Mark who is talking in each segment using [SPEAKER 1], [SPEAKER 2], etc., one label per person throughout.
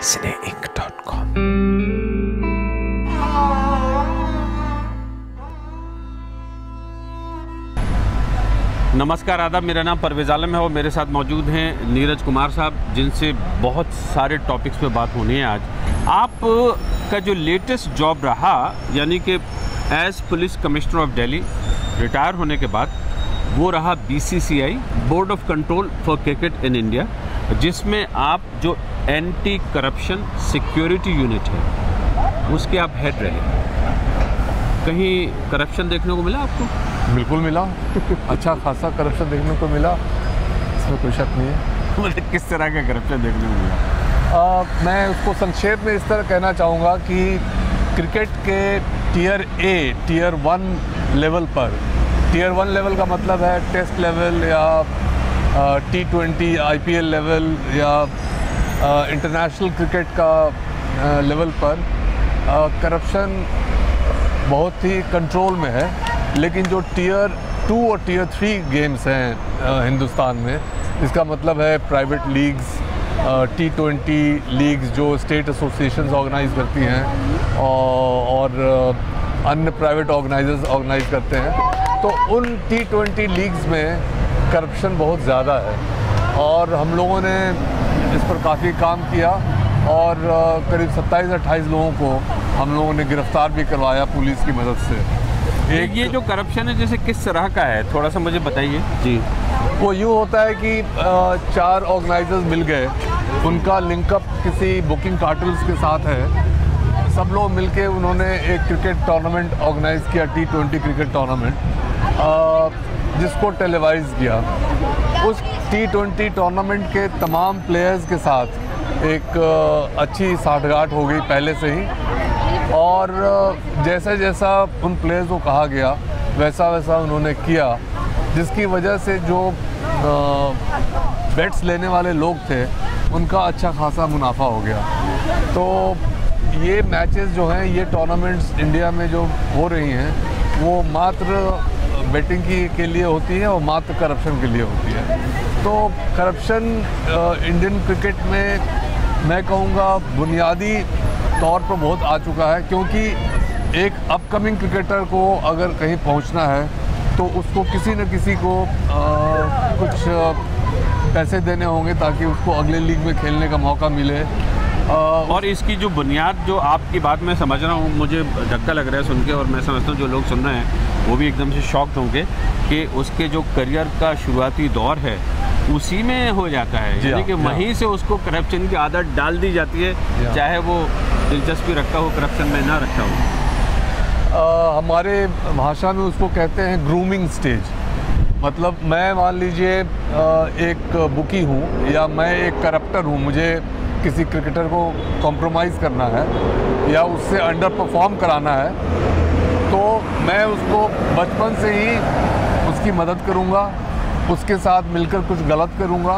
[SPEAKER 1] cineinc.com।
[SPEAKER 2] नमस्कार, आदाब। मेरा नाम परवेज़ आलम है और मेरे साथ मौजूद हैं नीरज कुमार साहब, जिनसे बहुत सारे टॉपिक्स पे बात होनी है आज। आप का जो लेटेस्ट जॉब रहा, यानी कि as police commissioner of Delhi retire होने के बाद, वो रहा BCCI, board of control for cricket in India, जिसमें आप जो एंटी करप्शन सिक्योरिटी यूनिट है उसके आप हेड रहे। कहीं करप्शन देखने को मिला आपको?
[SPEAKER 3] बिल्कुल मिला। अच्छा खासा करप्शन देखने को मिला, इसमें कोई शक नहीं है।
[SPEAKER 2] मतलब किस तरह का करप्शन देखने को मिला?
[SPEAKER 3] मैं उसको संक्षेप में इस तरह कहना चाहूँगा कि क्रिकेट के टीयर 1 लेवल पर, टीयर 1 लेवल का मतलब है टेस्ट लेवल या T20 IPL लेवल या इंटरनेशनल क्रिकेट का लेवल पर करप्शन बहुत ही कंट्रोल में है। लेकिन जो टीयर 2 और टीयर 3 गेम्स हैं हिंदुस्तान में, इसका मतलब है प्राइवेट लीग्स, T20 लीग्स जो स्टेट एसोसिएशंस ऑर्गेनाइज करती हैं और अन्य प्राइवेट ऑर्गेनाइजर्स ऑर्गेनाइज करते हैं, तो उन T20 लीग्स में करप्शन बहुत ज़्यादा है। और हम लोगों ने इस पर काफ़ी काम किया और करीब 27-28 लोगों को हम लोगों ने गिरफ्तार भी करवाया पुलिस की मदद से।
[SPEAKER 2] ये जो करप्शन है, जैसे किस तरह का है, थोड़ा सा मुझे बताइए। जी,
[SPEAKER 3] वो यूँ होता है कि 4 ऑर्गेनाइजर्स मिल गए, उनका लिंकअप किसी बुकिंग कार्टल्स के साथ है। सब लोग मिलके उन्होंने एक क्रिकेट टूर्नामेंट ऑर्गेनाइज़ किया, T20 क्रिकेट टूर्नामेंट, जिसको टेलीवाइज किया। उस T20 टूर्नामेंट के तमाम प्लेयर्स के साथ एक अच्छी साठगांठ हो गई पहले से ही, और जैसा जैसा उन प्लेयर्स को कहा गया वैसा वैसा उन्होंने किया, जिसकी वजह से जो बेट्स लेने वाले लोग थे उनका अच्छा खासा मुनाफा हो गया। तो ये मैचेस जो हैं, ये टूर्नामेंट्स इंडिया में जो हो रही हैं, वो मात्र बेटिंग के लिए होती है और मात्र करप्शन के लिए होती है। तो करप्शन इंडियन क्रिकेट में मैं कहूँगा बुनियादी तौर पर बहुत आ चुका है, क्योंकि एक अपकमिंग क्रिकेटर को अगर कहीं पहुंचना है तो उसको किसी न किसी को कुछ पैसे देने होंगे ताकि उसको अगले लीग में खेलने का मौका मिले।
[SPEAKER 2] और इसकी जो बुनियाद, जो आपकी बात मैं समझ रहा हूँ, मुझे धक्का लग रहा है सुन के, और मैं समझता हूँ जो लोग सुन रहे हैं वो भी एकदम से शॉक्ड होंगे कि उसके जो करियर का शुरुआती दौर है उसी में हो जाता है, यानी कि वहीं से उसको करप्शन की आदत डाल दी जाती है, चाहे वो दिलचस्पी रखता हो करप्शन में ना रखता हो।
[SPEAKER 3] हमारे भाषा में उसको कहते हैं ग्रूमिंग स्टेज। मतलब मैं मान लीजिए एक बुकी हूँ या मैं एक करप्टर हूँ, मुझे किसी क्रिकेटर को कॉम्प्रोमाइज़ करना है या उससे अंडर परफॉर्म कराना है, तो मैं उसको बचपन से ही उसकी मदद करूँगा, उसके साथ मिलकर कुछ गलत करूँगा,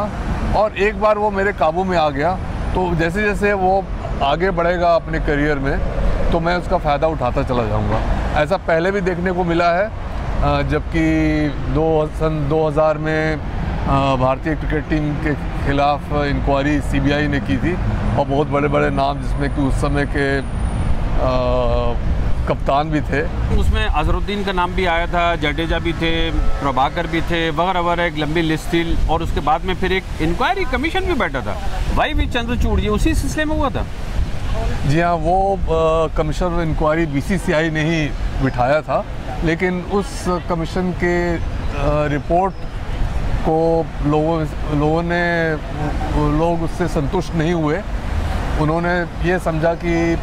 [SPEAKER 3] और एक बार वो मेरे काबू में आ गया तो जैसे जैसे वो आगे बढ़ेगा अपने करियर में, तो मैं उसका फ़ायदा उठाता चला जाऊँगा। ऐसा पहले भी देखने को मिला है, जबकि सन 2000 में भारतीय क्रिकेट टीम के खिलाफ इंक्वायरी CBI ने की थी, और बहुत बड़े बड़े नाम, जिसमें कि उस समय के कप्तान भी थे।
[SPEAKER 2] उसमें अजहरुद्दीन का नाम भी आया था, जडेजा भी थे, प्रभाकर भी थे, वगैरह वगैरह, एक लंबी लिस्ट थी। और उसके बाद में फिर एक इंक्वायरी कमीशन भी बैठा था, YV चंद्रचूड़ जी, उसी सिलसिले में हुआ था।
[SPEAKER 3] जी हाँ, वो कमीशन इंक्वायरी BCCI ने ही बिठाया था, लेकिन उस कमीशन के रिपोर्ट को लोग उससे संतुष्ट नहीं हुए। उन्होंने ये समझा कि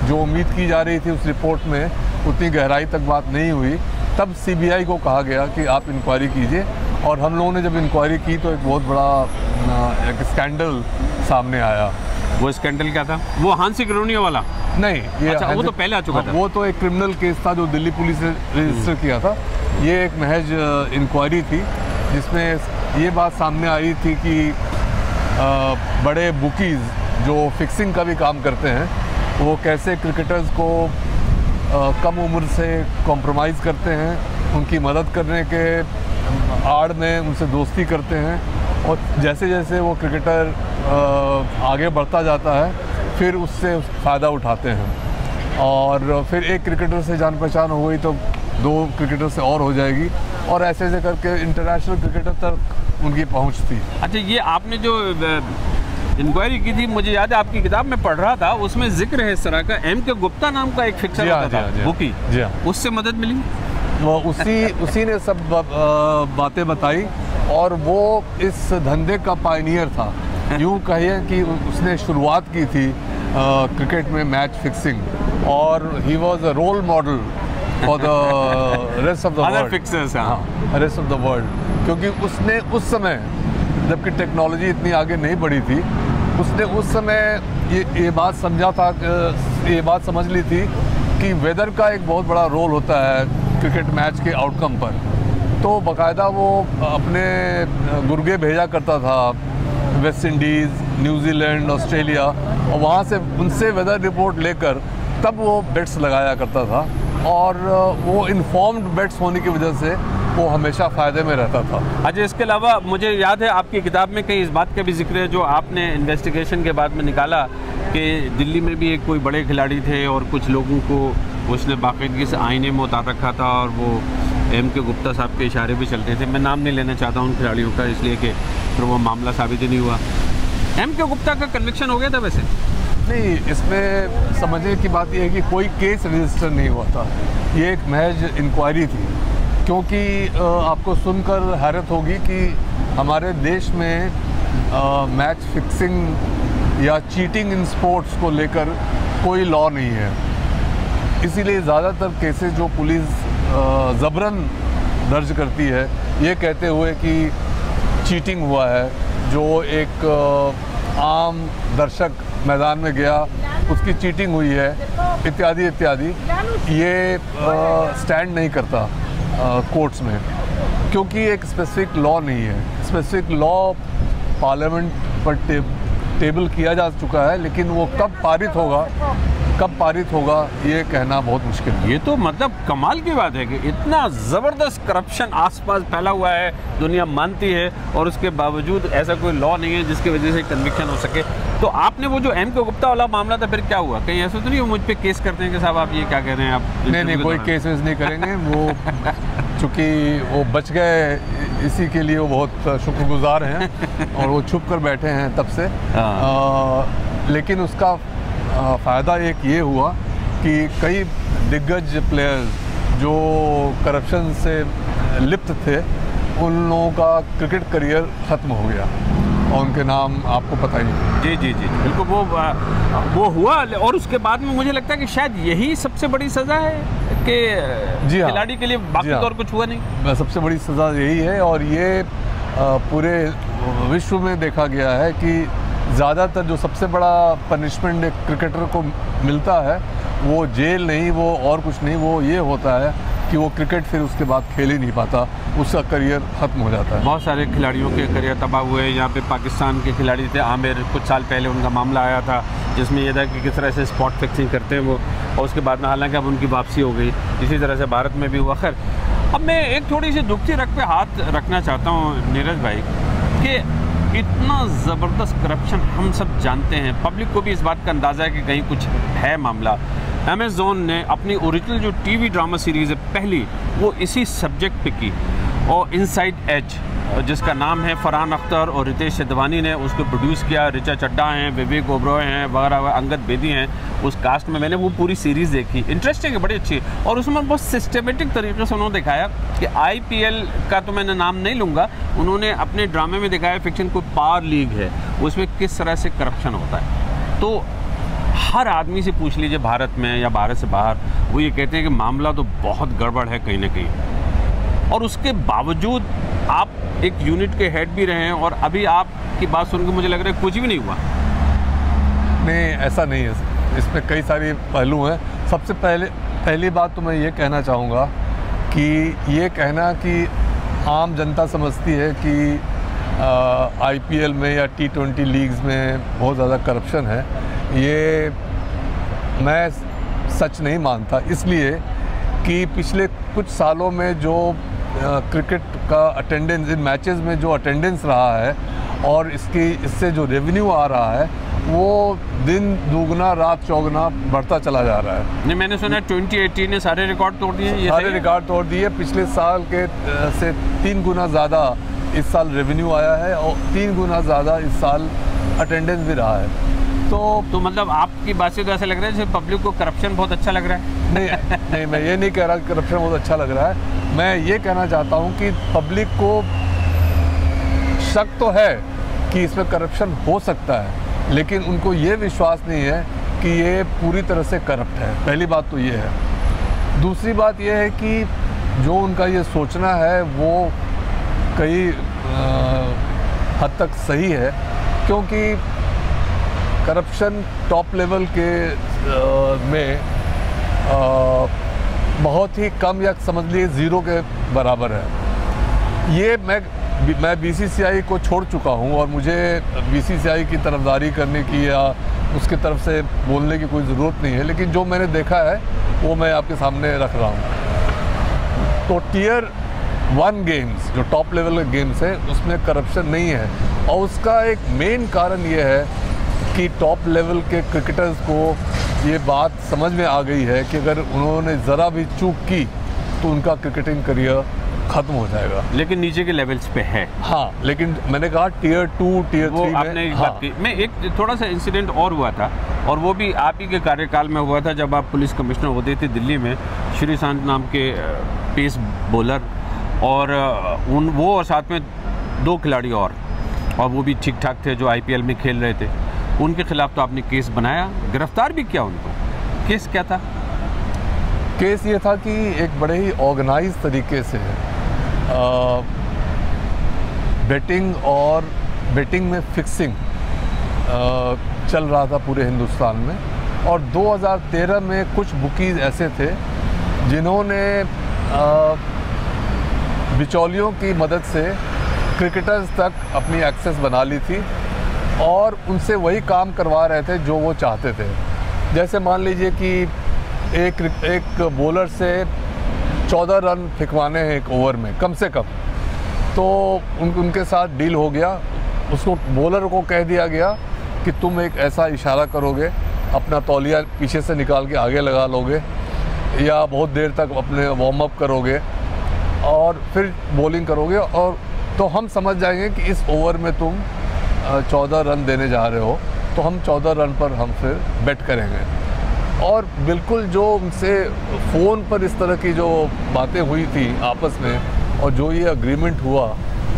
[SPEAKER 3] जो उम्मीद की जा रही थी उस रिपोर्ट में उतनी गहराई तक बात नहीं हुई। तब CBI को कहा गया कि आप इंक्वायरी कीजिए, और हम लोगों ने जब इंक्वायरी की तो एक बहुत बड़ा एक स्कैंडल सामने आया।
[SPEAKER 2] वो स्कैंडल क्या था? वो हांसी ग्रोनिया वाला?
[SPEAKER 3] नहीं, ये
[SPEAKER 2] अच्छा, वो तो पहले आ चुका था।
[SPEAKER 3] वो तो एक क्रिमिनल केस था जो दिल्ली पुलिस ने रजिस्टर किया था। ये एक महज इंक्वायरी थी जिसमें ये बात सामने आई थी कि बड़े बुकीज़ जो फिक्सिंग का भी काम करते हैं, वो कैसे क्रिकेटर्स को कम उम्र से कॉम्प्रोमाइज़ करते हैं, उनकी मदद करने के आड़ में उनसे दोस्ती करते हैं, और जैसे जैसे वो क्रिकेटर आगे बढ़ता जाता है फिर उससे फ़ायदा उठाते हैं, और फिर एक क्रिकेटर से जान पहचान हो गई तो 2 क्रिकेटर से और हो जाएगी, और ऐसे ऐसे करके इंटरनेशनल क्रिकेटर तक उनकी पहुंच थी।
[SPEAKER 2] अच्छा, ये आपने जो इंक्वायरी की थी, मुझे याद है आपकी किताब में पढ़ रहा था, उसमें जिक्र है इस तरह का, एम के गुप्ता नाम का एक फिक्सर होता था, बुकी, उससे मदद मिली?
[SPEAKER 3] वो उसी ने सब बातें बताई, और वो इस धंधे का पायनियर था। यूँ कहिए कि उसने शुरुआत की थी क्रिकेट में मैच फिक्सिंग, और he was a role model for the rest of the world, rest of the world, क्योंकि उसने उस समय, जबकि टेक्नोलॉजी इतनी आगे नहीं बढ़ी थी, उसने उस समय ये बात समझा था, ये बात समझ ली थी कि वेदर का एक बहुत बड़ा रोल होता है क्रिकेट मैच के आउटकम पर। तो बाकायदा वो अपने गुर्गे भेजा करता था वेस्ट इंडीज़, न्यूजीलैंड, ऑस्ट्रेलिया, और वहाँ से उनसे वेदर रिपोर्ट लेकर तब वो बेट्स लगाया करता था, और वो इन्फॉर्म्ड बेट्स होने की वजह से वो हमेशा फ़ायदे में रहता था।
[SPEAKER 2] अच्छा, इसके अलावा मुझे याद है आपकी किताब में कहीं इस बात का भी जिक्र है, जो आपने इन्वेस्टिगेशन के बाद में निकाला, कि दिल्ली में भी एक कोई बड़े खिलाड़ी थे और कुछ लोगों को उसने बाकायदगी से आईने में उतार रखा था, और वो एम के गुप्ता साहब के इशारे भी चलते थे। मैं नाम नहीं लेना चाहता उन खिलाड़ियों का, इसलिए कि फिर वो मामला साबित ही नहीं हुआ। एम के गुप्ता का कन्विक्शन हो गया था वैसे?
[SPEAKER 3] नहीं, इसमें समझने की बात यह है कि कोई केस रजिस्टर नहीं हुआ था, ये एक महज इंक्वायरी थी। क्योंकि आपको सुनकर हैरत होगी कि हमारे देश में मैच फिक्सिंग या चीटिंग इन स्पोर्ट्स को लेकर कोई लॉ नहीं है। इसीलिए ज़्यादातर केसेस जो पुलिस ज़बरन दर्ज करती है, ये कहते हुए कि चीटिंग हुआ है, जो एक आम दर्शक मैदान में गया, उसकी चीटिंग हुई है, इत्यादि इत्यादि, ये स्टैंड नहीं करता कोर्ट्स में, क्योंकि एक स्पेसिफिक लॉ नहीं है। स्पेसिफिक लॉ पार्लियामेंट पर टेबल किया जा चुका है, लेकिन वो कब पारित होगा ये कहना बहुत मुश्किल है।
[SPEAKER 2] ये तो मतलब कमाल की बात है कि इतना ज़बरदस्त करप्शन आसपास फैला हुआ है, दुनिया मानती है, और उसके बावजूद ऐसा कोई लॉ नहीं है जिसकी वजह से कन्विक्शन हो सके। तो आपने वो जो एम के गुप्ता वाला मामला था, फिर क्या हुआ? कहीं ऐसा तो नहीं वो मुझ पे केस करते हैं कि साहब आप ये क्या कह रहे हैं? आप
[SPEAKER 3] नहीं, कोई केस वेस नहीं करेंगे। वो चूँकि वो बच गए, इसी के लिए वो बहुत शुक्रगुजार हैं, और वो छुप कर बैठे हैं तब से। लेकिन उसका फ़ायदा एक ये हुआ कि कई दिग्गज प्लेयर्स जो करप्शन से लिप्त थे, उन लोगों का क्रिकेट करियर ख़त्म हो गया, और उनके नाम आपको पता ही है।
[SPEAKER 2] जी, बिल्कुल वो हुआ। और उसके बाद में मुझे लगता है कि शायद यही सबसे बड़ी सज़ा है कि खिलाड़ी के लिए, बाकी तो और कुछ हुआ नहीं।
[SPEAKER 3] सबसे बड़ी सज़ा यही है, और ये पूरे विश्व में देखा गया है कि ज़्यादातर जो सबसे बड़ा पनिशमेंट एक क्रिकेटर को मिलता है, वो जेल नहीं, वो और कुछ नहीं, वो ये होता है कि वो क्रिकेट फिर उसके बाद खेल ही नहीं पाता, उसका करियर ख़त्म हो जाता है।
[SPEAKER 2] बहुत सारे खिलाड़ियों के करियर तबाह हुए। यहाँ पे पाकिस्तान के खिलाड़ी थे आमिर, कुछ साल पहले उनका मामला आया था, जिसमें यह था कि किस तरह से स्पॉट फिक्सिंग करते हैं वो, और उसके बाद में हालांकि अब उनकी वापसी हो गई। इसी तरह से भारत में भी हुआ। खैर, अब मैं एक थोड़ी सी दुखती रख पे हाथ रखना चाहता हूँ नीरज भाई, कि इतना ज़बरदस्त करप्शन हम सब जानते हैं, पब्लिक को भी इस बात का अंदाज़ा है कि कहीं कुछ है मामला। अमेज़ॉन ने अपनी ओरिजिनल जो टीवी ड्रामा सीरीज़ है पहली, वो इसी सब्जेक्ट पे की, और इनसाइड एज, जिसका नाम है फरहान अख्तर और रितेश सिद्धवानी ने उसको प्रोड्यूस किया। ऋचा चड्ढा हैं, विवेक ओबरॉय हैं वगैरह, अंगद बेदी हैं उस कास्ट में। मैंने वो पूरी सीरीज़ देखी, इंटरेस्टिंग है, बड़ी अच्छी है। और उसमें बहुत सिस्टमेटिक तरीके से उन्होंने दिखाया कि IPL का तो मैंने नाम नहीं लूँगा, उन्होंने अपने ड्रामे में दिखाया फिक्शन कोई पावर लीग है, उसमें किस तरह से करप्शन होता है। तो हर आदमी से पूछ लीजिए भारत में या भारत से बाहर, वो ये कहते हैं कि मामला तो बहुत गड़बड़ है कहीं ना कहीं। और उसके बावजूद आप एक यूनिट के हेड भी रहे हैं, और अभी आपकी बात सुनकर मुझे लग रहा है कुछ भी नहीं हुआ।
[SPEAKER 3] नहीं, ऐसा नहीं है, इसमें कई सारे पहलू हैं। सबसे पहली बात तो मैं ये कहना चाहूँगा कि ये कहना कि आम जनता समझती है कि IPL में या T20 लीग्स में बहुत ज़्यादा करप्शन है, ये मैं सच नहीं मानता। इसलिए कि पिछले कुछ सालों में जो क्रिकेट का अटेंडेंस इन मैचेस में जो अटेंडेंस रहा है, और इससे जो रेवेन्यू आ रहा है, वो दिन दुगना रात चौगुना बढ़ता चला जा रहा है।
[SPEAKER 2] नहीं, मैंने सुना 2018 ने सारे रिकॉर्ड तोड़ दिए। ये
[SPEAKER 3] सारे रिकॉर्ड तोड़ दिए। पिछले साल के से 3 गुना ज़्यादा इस साल रेवेन्यू आया है और 3 गुना ज़्यादा इस साल अटेंडेंस भी रहा है।
[SPEAKER 2] तो मतलब आपकी बात से तो ऐसा लग रहा है जैसे पब्लिक को करप्शन बहुत अच्छा लग रहा है।
[SPEAKER 3] नहीं, मैं ये नहीं कह रहा कि करप्शन बहुत अच्छा लग रहा है। मैं ये कहना चाहता हूँ कि पब्लिक को शक तो है कि इसमें करप्शन हो सकता है, लेकिन उनको ये विश्वास नहीं है कि ये पूरी तरह से करप्ट है। पहली बात तो ये है। दूसरी बात ये है कि जो उनका ये सोचना है वो कई हद तक सही है, क्योंकि करप्शन टॉप लेवल के में बहुत ही कम या समझ लीजिए ज़ीरो के बराबर है। ये मैं बीसीसीआई को छोड़ चुका हूँ और मुझे बीसीसीआई की तरफदारी करने की या उसकी तरफ से बोलने की कोई ज़रूरत नहीं है, लेकिन जो मैंने देखा है वो मैं आपके सामने रख रहा हूँ। तो टियर 1 गेम्स जो टॉप लेवल के गेम्स हैं उसमें करप्शन नहीं है, और उसका एक मेन कारण ये है कि टॉप लेवल के क्रिकेटर्स को ये बात समझ में आ गई है कि अगर उन्होंने ज़रा भी चूक की तो उनका क्रिकेटिंग करियर ख़त्म हो जाएगा।
[SPEAKER 2] लेकिन नीचे के लेवल्स पे है।
[SPEAKER 3] हाँ, लेकिन मैंने कहा टियर 2 टियर 3
[SPEAKER 2] आपने एक बात की। मैं एक थोड़ा सा इंसिडेंट और हुआ था, और वो भी आप ही के कार्यकाल में हुआ था जब आप पुलिस कमिश्नर होते थे दिल्ली में। श्रीशांत नाम के पेस बॉलर और वो और साथ में 2 खिलाड़ी और वो भी ठीक ठाक थे जो आईपीएल में खेल रहे थे। उनके खिलाफ तो आपने केस बनाया, गिरफ्तार भी किया उनको। केस क्या था?
[SPEAKER 3] केस ये था कि एक बड़े ही ऑर्गेनाइज तरीके से बेटिंग में फिक्सिंग चल रहा था पूरे हिंदुस्तान में, और 2013 में कुछ बुकीज़ ऐसे थे जिन्होंने बिचौलियों की मदद से क्रिकेटर्स तक अपनी एक्सेस बना ली थी और उनसे वही काम करवा रहे थे जो वो चाहते थे। जैसे मान लीजिए कि एक बॉलर से 14 रन फेंकवाने हैं एक ओवर में कम से कम, तो उनके साथ डील हो गया। उसको बॉलर को कह दिया गया कि तुम एक ऐसा इशारा करोगे, अपना तौलिया पीछे से निकाल के आगे लगा लोगे या बहुत देर तक अपने वार्म अप करोगे और फिर बॉलिंग करोगे, और तो हम समझ जाएंगे कि इस ओवर में तुम 14 रन देने जा रहे हो, तो हम 14 रन पर हम फिर बैट करेंगे। और बिल्कुल जो उनसे फ़ोन पर इस तरह की जो बातें हुई थी आपस में और जो ये अग्रीमेंट हुआ,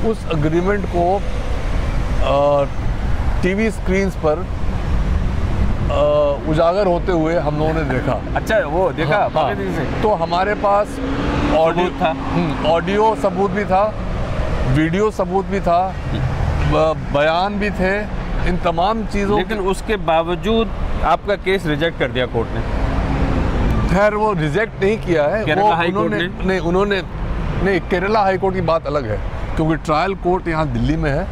[SPEAKER 3] उस अग्रीमेंट को टीवी स्क्रीन्स पर उजागर होते हुए हम लोगों ने देखा।
[SPEAKER 2] अच्छा, वो देखा?
[SPEAKER 3] हाँ, तो हमारे पास ऑडियो सबूत भी था, वीडियो सबूत भी था, बयान भी थे, इन तमाम चीज़ों।
[SPEAKER 2] लेकिन उसके बावजूद आपका केस रिजेक्ट कर दिया कोर्ट ने।
[SPEAKER 3] खैर, वो रिजेक्ट नहीं किया है,
[SPEAKER 2] केरला हाई कोर्ट ने।
[SPEAKER 3] नहीं, केरला हाई कोर्ट की बात अलग है, क्योंकि ट्रायल कोर्ट यहाँ दिल्ली में है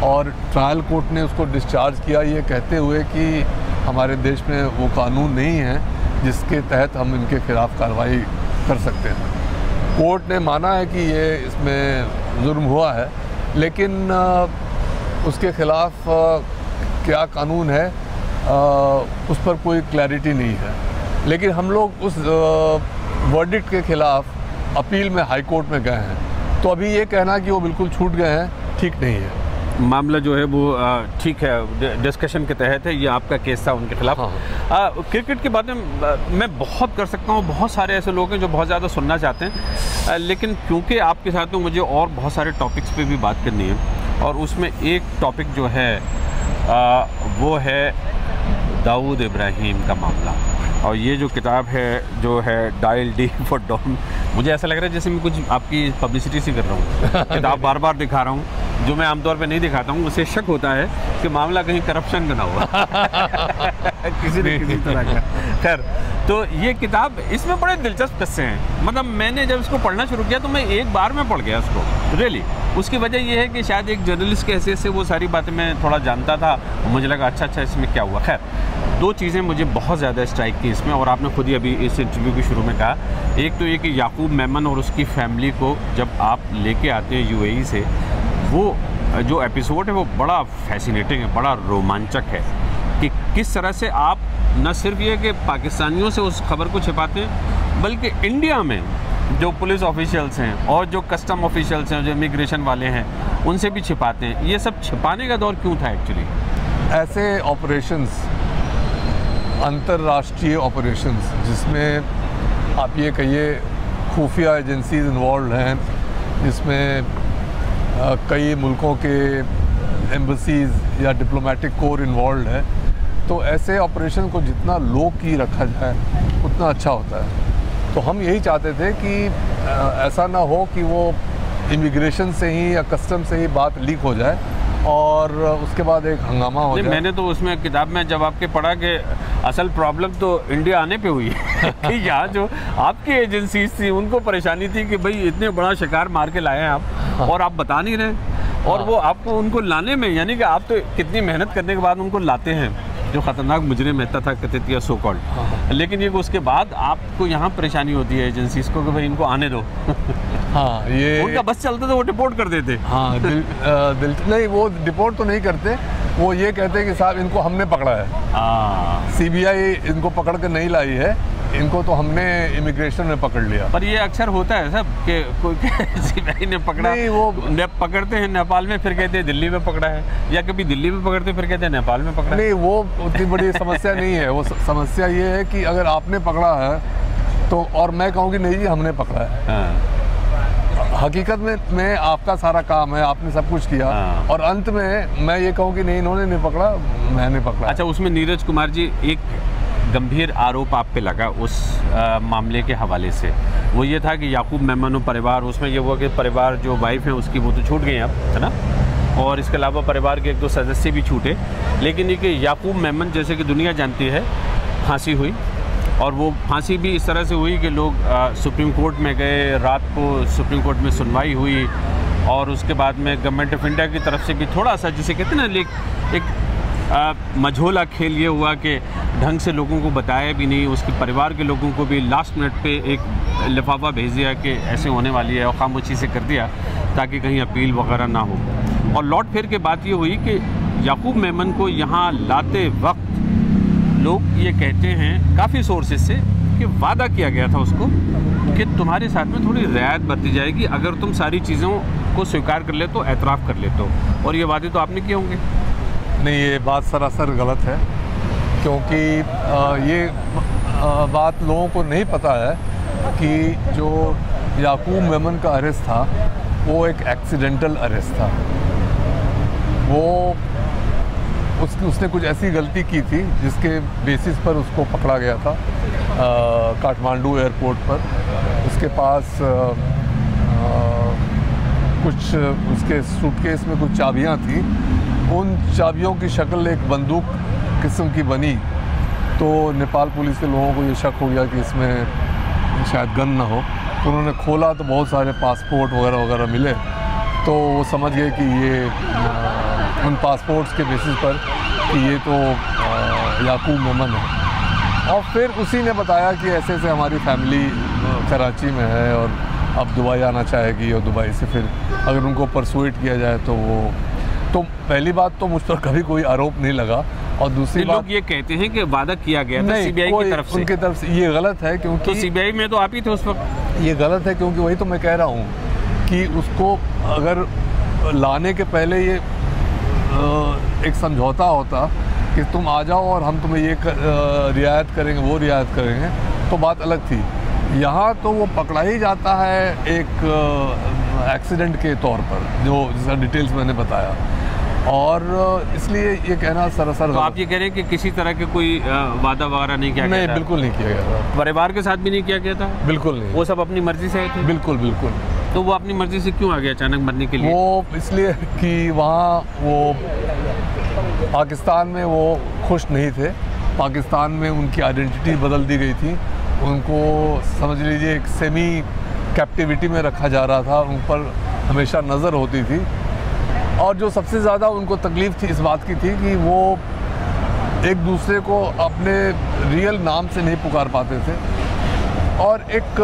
[SPEAKER 3] और ट्रायल कोर्ट ने उसको डिस्चार्ज किया ये कहते हुए कि हमारे देश में वो कानून नहीं है जिसके तहत हम इनके खिलाफ कार्रवाई कर सकते हैं। कोर्ट ने माना है कि ये इसमें जुर्म हुआ है, लेकिन उसके ख़िलाफ़ क्या कानून है उस पर कोई क्लैरिटी नहीं है। लेकिन हम लोग उस वर्डिक्ट के ख़िलाफ़ अपील में हाई कोर्ट में गए हैं, तो अभी ये कहना कि वो बिल्कुल छूट गए हैं ठीक नहीं है।
[SPEAKER 2] मामला जो है वो ठीक है, डिस्कशन के तहत है। ये आपका केस था उनके खिलाफ। हाँ। क्रिकेट के बारे में मैं बहुत कर सकता हूँ, बहुत सारे ऐसे लोग हैं जो बहुत ज़्यादा सुनना चाहते हैं, लेकिन क्योंकि आपके साथ में मुझे और बहुत सारे टॉपिक्स पे भी बात करनी है, और उसमें एक टॉपिक जो है वो है दाऊद इब्राहिम का मामला। और ये जो किताब है जो है डायल डी फॉर डॉन, मुझे ऐसा लग रहा है जैसे मैं कुछ आपकी पब्लिसिटी सी कर रहा हूँ। किताब बार बार दिखा रहा हूँ जो मैं आमतौर पे नहीं दिखाता हूँ। उसे शक होता है कि मामला कहीं करप्शन का ना हुआ किसी न किसी तरह का। खैर, तो ये किताब, इसमें बड़े दिलचस्प किस्से हैं। मतलब मैंने जब इसको पढ़ना शुरू किया तो मैं एक बार में पढ़ गया इसको, रियली। उसकी वजह ये है कि शायद एक जर्नलिस्ट के हैसियत से वो सारी बातें मैं थोड़ा जानता था, मुझे लगा अच्छा इसमें क्या हुआ। खैर, 2 चीज़ें मुझे बहुत ज़्यादा स्ट्राइक की इसमें, और आपने खुद ही अभी इस इंटरव्यू के शुरू में कहा। एक तो ये कि याकूब मेमन और उसकी फैमिली को जब आप लेके आते हैं यूएई से, वो जो एपिसोड है वो बड़ा फैसिनेटिंग है, बड़ा रोमांचक है। कि किस तरह से आप न सिर्फ ये कि पाकिस्तानियों से उस खबर को छिपाते हैं, बल्कि इंडिया में जो पुलिस ऑफिशियल्स हैं और जो कस्टम ऑफिशियल्स हैं, जो इमिग्रेशन वाले हैं, उनसे भी छिपाते हैं। ये सब छिपाने का दौर क्यों था एक्चुअली?
[SPEAKER 3] ऐसे ऑपरेशंस, अंतर्राष्ट्रीय ऑपरेशंस, जिसमें आप ये कहिए खुफिया एजेंसीज इन्वॉल्व हैं, जिसमें कई मुल्कों के एम्बसीज या डिप्लोमेटिक कोर इन्वॉल्व है, तो ऐसे ऑपरेशन को जितना लो की रखा जाए उतना अच्छा होता है। तो हम यही चाहते थे कि ऐसा ना हो कि वो इमिग्रेशन से ही या कस्टम से ही बात लीक हो जाए और उसके बाद एक हंगामा हो जाए।
[SPEAKER 2] मैंने तो उसमें किताब में जब आपके पढ़ा कि असल प्रॉब्लम तो इंडिया आने पे हुई है कि यहाँ जो आपकी एजेंसीज थी उनको परेशानी थी कि भाई इतने बड़ा शिकार मार के लाए हैं आप, और आप बता नहीं रहे, और वो आपको उनको लाने में, यानी कि आप तो कितनी मेहनत करने के बाद उनको लाते हैं, जो ख़तरनाक मुजरिम रहता था कथित या सो कॉल्ड, लेकिन ये उसके बाद आपको यहाँ परेशानी होती है एजेंसीज को कि भाई इनको आने दो।
[SPEAKER 3] हाँ, ये
[SPEAKER 2] उनका बस चलता तो वो डिपोर्ट कर देते।
[SPEAKER 3] हाँ, नहीं, वो डिपोर्ट तो नहीं करते, वो ये कहते हैं कि साहब इनको हमने पकड़ा है, सीबीआई इनको पकड़ के नहीं लाई है, इनको तो हमने इमिग्रेशन में पकड़ लिया।
[SPEAKER 2] पर ये अक्सर होता है सब कि कोई सीबीआई ने पकड़ा,
[SPEAKER 3] नहीं, वो
[SPEAKER 2] पकड़ते हैं नेपाल में, फिर कहते हैं दिल्ली में पकड़ा है, या कभी दिल्ली में पकड़ते फिर कहते हैं नेपाल में पकड़ा है।
[SPEAKER 3] नहीं, वो उतनी बड़ी समस्या नहीं है। वो समस्या ये है कि अगर आपने पकड़ा है तो, और मैं कहूँ कि नहीं जी हमने पकड़ा है, हकीकत में आपका सारा काम है, आपने सब कुछ किया, और अंत में मैं ये कहूँ कि नहीं इन्होंने नहीं पकड़ा, मैंने पकड़ा।
[SPEAKER 2] अच्छा, उसमें नीरज कुमार जी एक गंभीर आरोप आप पे लगा उस मामले के हवाले से, वो ये था कि याकूब मेमन और परिवार, उसमें ये हुआ कि परिवार जो वाइफ है उसकी वो तो छूट गई अब, है ना, और इसके अलावा परिवार के एक दो सदस्य भी छूटे, लेकिन ये कि याकूब मेमन जैसे कि दुनिया जानती है फांसी हुई, और वो फांसी भी इस तरह से हुई कि लोग सुप्रीम कोर्ट में गए, रात को सुप्रीम कोर्ट में सुनवाई हुई, और उसके बाद में गवर्नमेंट ऑफ इंडिया की तरफ से भी थोड़ा सा जिसे कहते हैं ना एक मझोला खेल ये हुआ कि ढंग से लोगों को बताया भी नहीं, उसके परिवार के लोगों को भी लास्ट मिनट पे एक लिफाफा भेज दिया कि ऐसे होने वाली है, और खामोशी से कर दिया ताकि कहीं अपील वगैरह ना हो। और लौट फिर के बात ये हुई कि याकूब मेमन को यहाँ लाते वक्त लोग ये कहते हैं काफ़ी सोर्सेज से कि वादा किया गया था उसको कि तुम्हारे साथ में थोड़ी रियायत बरती जाएगी अगर तुम सारी चीज़ों को स्वीकार कर ले तो, एतराफ़ कर ले तो, और ये वादे तो आपने किए होंगे।
[SPEAKER 3] नहीं, ये बात सरासर गलत है, क्योंकि ये बात लोगों को नहीं पता है कि जो याकूब मेमन का अरेस्ट था वो एक एक्सीडेंटल अरेस्ट था। वो उसने कुछ ऐसी गलती की थी जिसके बेसिस पर उसको पकड़ा गया था काठमांडू एयरपोर्ट पर। उसके पास कुछ उसके सूटकेस में कुछ चाबियां थी, उन चाबियों की शक्ल एक बंदूक किस्म की बनी, तो नेपाल पुलिस के लोगों को ये शक हो गया कि इसमें शायद गन ना हो, तो उन्होंने खोला तो बहुत सारे पासपोर्ट वगैरह वगैरह मिले, तो वो समझ गए कि ये उन पासपोर्ट्स के बेसिस पर कि ये तो याकूब मेमन है। और फिर उसी ने बताया कि ऐसे ऐसे हमारी फैमिली कराची में है और अब दुबई आना चाहेगी, और दुबई से फिर अगर उनको परसुएट किया जाए तो वो, तो पहली बात तो मुझ पर कभी कोई आरोप नहीं लगा, और दूसरी बात
[SPEAKER 2] लोग ये कहते हैं कि वादा किया गया था सीबीआई की तरफ से।
[SPEAKER 3] उनकी तरफ से ये गलत है, क्योंकि
[SPEAKER 2] तो सीबीआई में तो आप ही थे उस वक्त।
[SPEAKER 3] ये गलत है क्योंकि वही तो मैं कह रहा हूँ कि उसको अगर लाने के पहले ये एक समझौता होता कि तुम आ जाओ और हम तुम्हें ये रियायत करेंगे, वो रियायत करेंगे, तो बात अलग थी। यहाँ तो वो पकड़ा ही जाता है एक एक्सीडेंट के तौर पर, जो जिसका डिटेल्स मैंने बताया, और इसलिए ये कहना सरासर।
[SPEAKER 2] तो आप ये कह रहे हैं कि किसी तरह के कोई वादा वगैरह नहीं किया गया था?
[SPEAKER 3] बिल्कुल नहीं किया गया था।
[SPEAKER 2] परिवार के साथ भी नहीं किया गया था?
[SPEAKER 3] बिल्कुल नहीं।
[SPEAKER 2] वो सब अपनी मर्जी से आए थे?
[SPEAKER 3] बिल्कुल बिल्कुल।
[SPEAKER 2] तो वो अपनी मर्जी से क्यों आ गया अचानक मरने के लिए?
[SPEAKER 3] वो इसलिए कि वहाँ वो पाकिस्तान में वो खुश नहीं थे, पाकिस्तान में उनकी आइडेंटिटी बदल दी गई थी, उनको समझ लीजिए एक सेमी कैप्टिविटी में रखा जा रहा था, उन पर हमेशा नज़र होती थी, और जो सबसे ज़्यादा उनको तकलीफ़ थी इस बात की थी कि वो एक दूसरे को अपने रियल नाम से नहीं पुकार पाते थे, और एक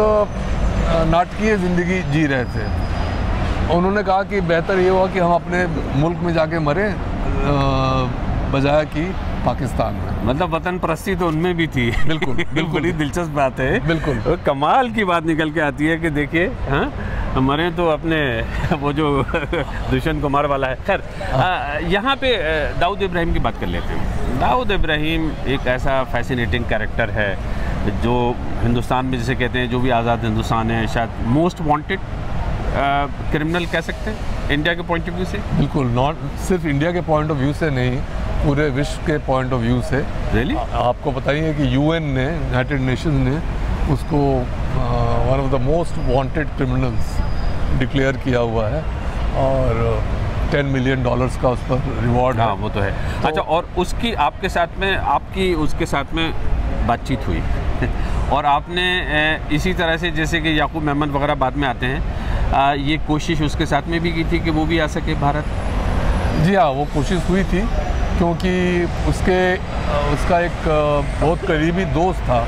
[SPEAKER 3] नाटकीय ज़िंदगी जी रहे थे। उन्होंने कहा कि बेहतर ये हुआ कि हम अपने मुल्क में जाके मरें, बजाय कि पाकिस्तान में।
[SPEAKER 2] मतलब वतन परस्ती तो उनमें भी थी।
[SPEAKER 3] बिल्कुल, बिल्कुल।
[SPEAKER 2] बड़ी दिलचस्प बात है।
[SPEAKER 3] बिल्कुल।
[SPEAKER 2] तो कमाल की बात निकल के आती है कि देखिए, हाँ, हमारे तो अपने वो जो दुष्यंत कुमार वाला है। खैर, यहाँ पे दाऊद इब्राहिम की बात कर लेते हैं। दाऊद इब्राहिम एक ऐसा फैसिनेटिंग कैरेक्टर है जो हिंदुस्तान में, जिसे कहते हैं, जो भी आज़ाद हिंदुस्तान है, शायद मोस्ट वांटेड क्रिमिनल कह सकते हैं इंडिया के पॉइंट ऑफ व्यू से।
[SPEAKER 3] बिल्कुल, नॉट सिर्फ इंडिया के पॉइंट ऑफ व्यू से नहीं, पूरे विश्व के पॉइंट ऑफ व्यू से।
[SPEAKER 2] रियली?
[SPEAKER 3] आपको बताइए कि यूएन ने, यूनाइटेड नेशंस ने उसको one of the most wanted criminals declare किया हुआ है और $10 मिलियन का उस पर रिवॉर्ड है।
[SPEAKER 2] हाँ, वो तो है। तो, अच्छा, और उसकी आपके साथ में, आपकी उसके साथ में बातचीत हुई और आपने इसी तरह से, जैसे कि याकूब मेमन वगैरह बाद में आते हैं, ये कोशिश उसके साथ में भी की थी कि वो भी आ सके भारत?
[SPEAKER 3] जी हाँ, वो कोशिश हुई थी क्योंकि उसका एक बहुत करीबी दोस्त था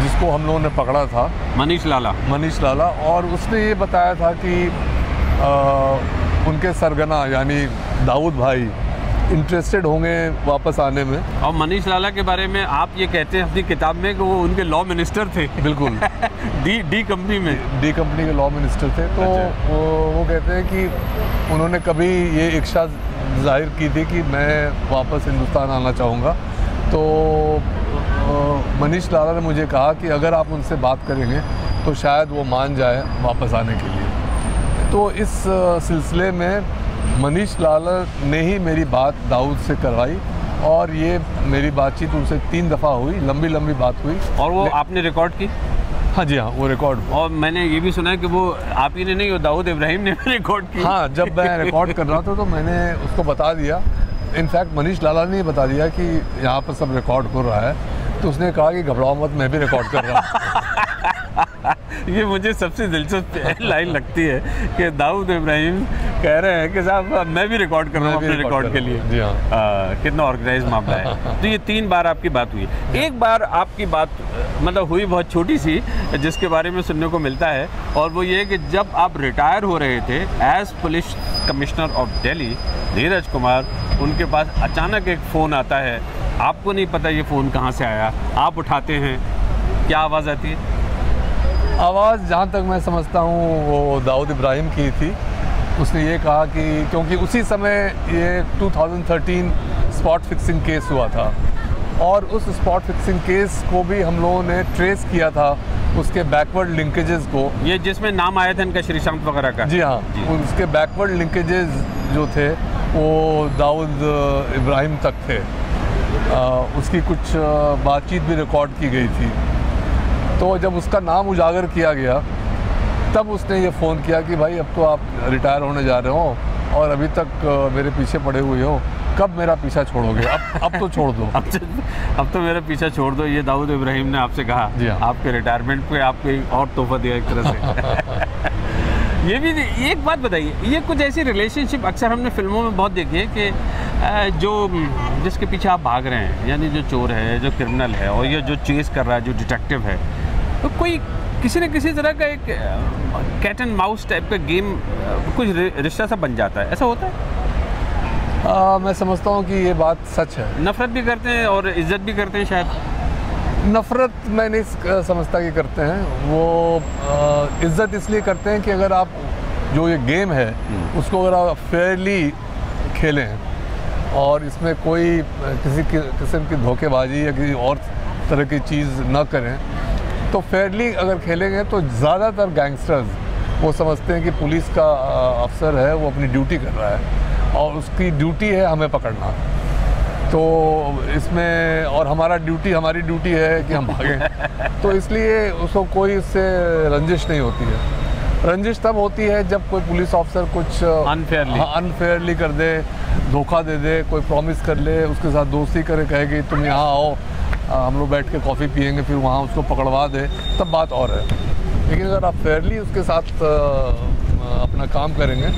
[SPEAKER 3] जिसको हम लोगों ने पकड़ा था, मनीष लाला, और उसने ये बताया था कि उनके सरगना यानी दाऊद भाई इंटरेस्टेड होंगे वापस आने में।
[SPEAKER 2] और मनीष लाला के बारे में आप ये कहते हैं अपनी किताब में कि वो उनके लॉ मिनिस्टर थे।
[SPEAKER 3] बिल्कुल।
[SPEAKER 2] डी कंपनी के
[SPEAKER 3] लॉ मिनिस्टर थे। तो
[SPEAKER 2] अच्छा।
[SPEAKER 3] वो कहते हैं कि उन्होंने कभी ये इच्छा जाहिर की थी कि मैं वापस हिंदुस्तान आना चाहूँगा। तो मनीष लाला ने मुझे कहा कि अगर आप उनसे बात करेंगे तो शायद वो मान जाए वापस आने के लिए। तो इस सिलसिले में मनीष लाला ने ही मेरी बात दाऊद से करवाई और ये मेरी बातचीत उनसे 3 दफ़ा हुई, लंबी बात हुई।
[SPEAKER 2] और वो आपने रिकॉर्ड की?
[SPEAKER 3] हाँ जी हाँ, वो रिकॉर्ड।
[SPEAKER 2] और मैंने ये भी सुना है कि वो आप ही ने नहीं, वो दाऊद इब्राहिम ने रिकॉर्ड की।
[SPEAKER 3] हाँ, जब मैं रिकॉर्ड कर रहा था तो मैंने उसको बता दिया, इनफैक्ट मनीष लाला ने बता दिया कि यहाँ पर सब रिकॉर्ड हो रहा है। तो उसने कहा कि घबराओ मत, मैं भी रिकॉर्ड कर रहा हूँ।
[SPEAKER 2] ये मुझे सबसे दिलचस्प लाइन लगती है कि दाऊद इब्राहिम कह रहे हैं कि साहब मैं भी रिकॉर्ड कर रहा हूँ अपने रिकॉर्ड के लिए।
[SPEAKER 3] जी हाँ।
[SPEAKER 2] कितना ऑर्गेनाइज मामला है। तो ये 3 बार आपकी बात हुई। एक बार आपकी बात मतलब हुई बहुत छोटी सी, जिसके बारे में सुनने को मिलता है, और वो ये कि जब आप रिटायर हो रहे थे as police commissioner of Delhi, Neeraj Kumar, उनके पास अचानक एक फ़ोन आता है। आपको नहीं पता ये फ़ोन कहाँ से आया, आप उठाते हैं, क्या आवाज़ आती है?
[SPEAKER 3] आवाज़ जहाँ तक मैं समझता हूँ वो दाऊद इब्राहिम की थी। उसने ये कहा कि क्योंकि उसी समय ये 2013 स्पॉट फिक्सिंग केस हुआ था और उस स्पॉट फिक्सिंग केस को भी हम लोगों ने ट्रेस किया था, उसके बैकवर्ड लिंकेजेस को।
[SPEAKER 2] ये जिसमें नाम आया था इनका श्रीशांत वगैरह का?
[SPEAKER 3] जी हाँ, उसके बैकवर्ड लिंकेजेस जो थे वो दाऊद इब्राहिम तक थे। उसकी कुछ बातचीत भी रिकॉर्ड की गई थी। तो जब उसका नाम उजागर किया गया तब उसने ये फ़ोन किया कि भाई अब तो आप रिटायर होने जा रहे हो और अभी तक मेरे पीछे पड़े हुए हो, कब मेरा पीछा छोड़ोगे? अब तो छोड़ दो।
[SPEAKER 2] अब तो मेरा पीछा छोड़ दो, ये दाऊद इब्राहिम ने आपसे कहा।
[SPEAKER 3] जी हाँ।
[SPEAKER 2] आपके रिटायरमेंट पे आपको एक और तोहफा दिया एक तरह से। ये भी एक बात बताइए, ये कुछ ऐसी रिलेशनशिप अक्सर हमने फिल्मों में बहुत देखी है कि जो जिसके पीछे आप भाग रहे हैं, यानी जो चोर है, जो क्रिमिनल है, और ये जो चेस कर रहा है, जो डिटेक्टिव है, तो कोई किसी न किसी तरह का एक कैट एंड माउस टाइप का गेम, कुछ रिश्ता सा बन जाता है। ऐसा होता है?
[SPEAKER 3] मैं समझता हूँ कि ये बात सच है।
[SPEAKER 2] नफरत भी करते हैं और इज्जत भी करते हैं शायद।
[SPEAKER 3] नफ़रत मैं नहीं समझता कि करते हैं, वो इज़्ज़त इसलिए करते हैं कि अगर आप जो ये गेम है उसको अगर आप फेयरली खेलें और इसमें कोई किसी किस्म की धोखेबाजी या किसी और तरह की चीज़ ना करें, तो फेयरली अगर खेलेंगे तो ज़्यादातर गैंगस्टर्स वो समझते हैं कि पुलिस का अफसर है, वो अपनी ड्यूटी कर रहा है और उसकी ड्यूटी है हमें पकड़ना। तो इसमें और हमारी ड्यूटी है कि हम भागें। तो इसलिए उसको कोई इससे रंजिश नहीं होती है। रंजिश तब होती है जब कोई पुलिस ऑफिसर कुछ अनफेयरली कर दे, धोखा दे दे, कोई प्रॉमिस कर ले, उसके साथ दोस्ती करे, कहे कि तुम यहाँ आओ, हम लोग बैठ के कॉफ़ी पियेंगे, फिर वहाँ उसको पकड़वा दे, तब बात और है। लेकिन अगर आप फेयरली उसके साथ अपना काम करेंगे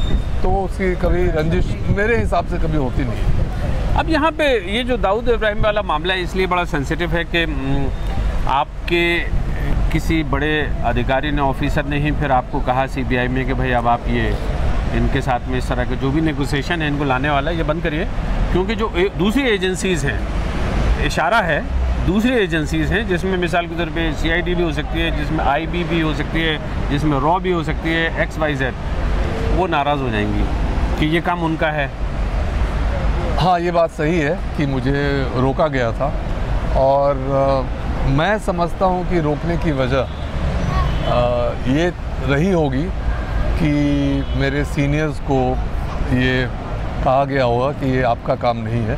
[SPEAKER 3] तो उसकी कभी रंजिश मेरे हिसाब से कभी होती नहीं।
[SPEAKER 2] अब यहाँ पे ये जो दाऊद इब्राहिम वाला मामला है इसलिए बड़ा सेंसिटिव है कि आपके किसी बड़े अधिकारी ने, ऑफिसर ने ही फिर आपको कहा सीबीआई में कि भाई अब आप ये इनके साथ में इस तरह के जो भी नेगोशिएशन है इनको लाने वाला है, ये बंद करिए, क्योंकि जो दूसरी एजेंसीज़ हैं इशारा है दूसरी एजेंसीज हैं, जिसमें मिसाल के तौर पे CID भी हो सकती है, जिसमें IB भी हो सकती है, जिसमें रॉ भी हो सकती है, XYZ, वो नाराज़ हो जाएंगी कि ये काम उनका है।
[SPEAKER 3] हाँ, ये बात सही है कि मुझे रोका गया था, और मैं समझता हूँ कि रोकने की वजह ये रही होगी कि मेरे सीनियर्स को ये कहा गया होगा कि ये आपका काम नहीं है,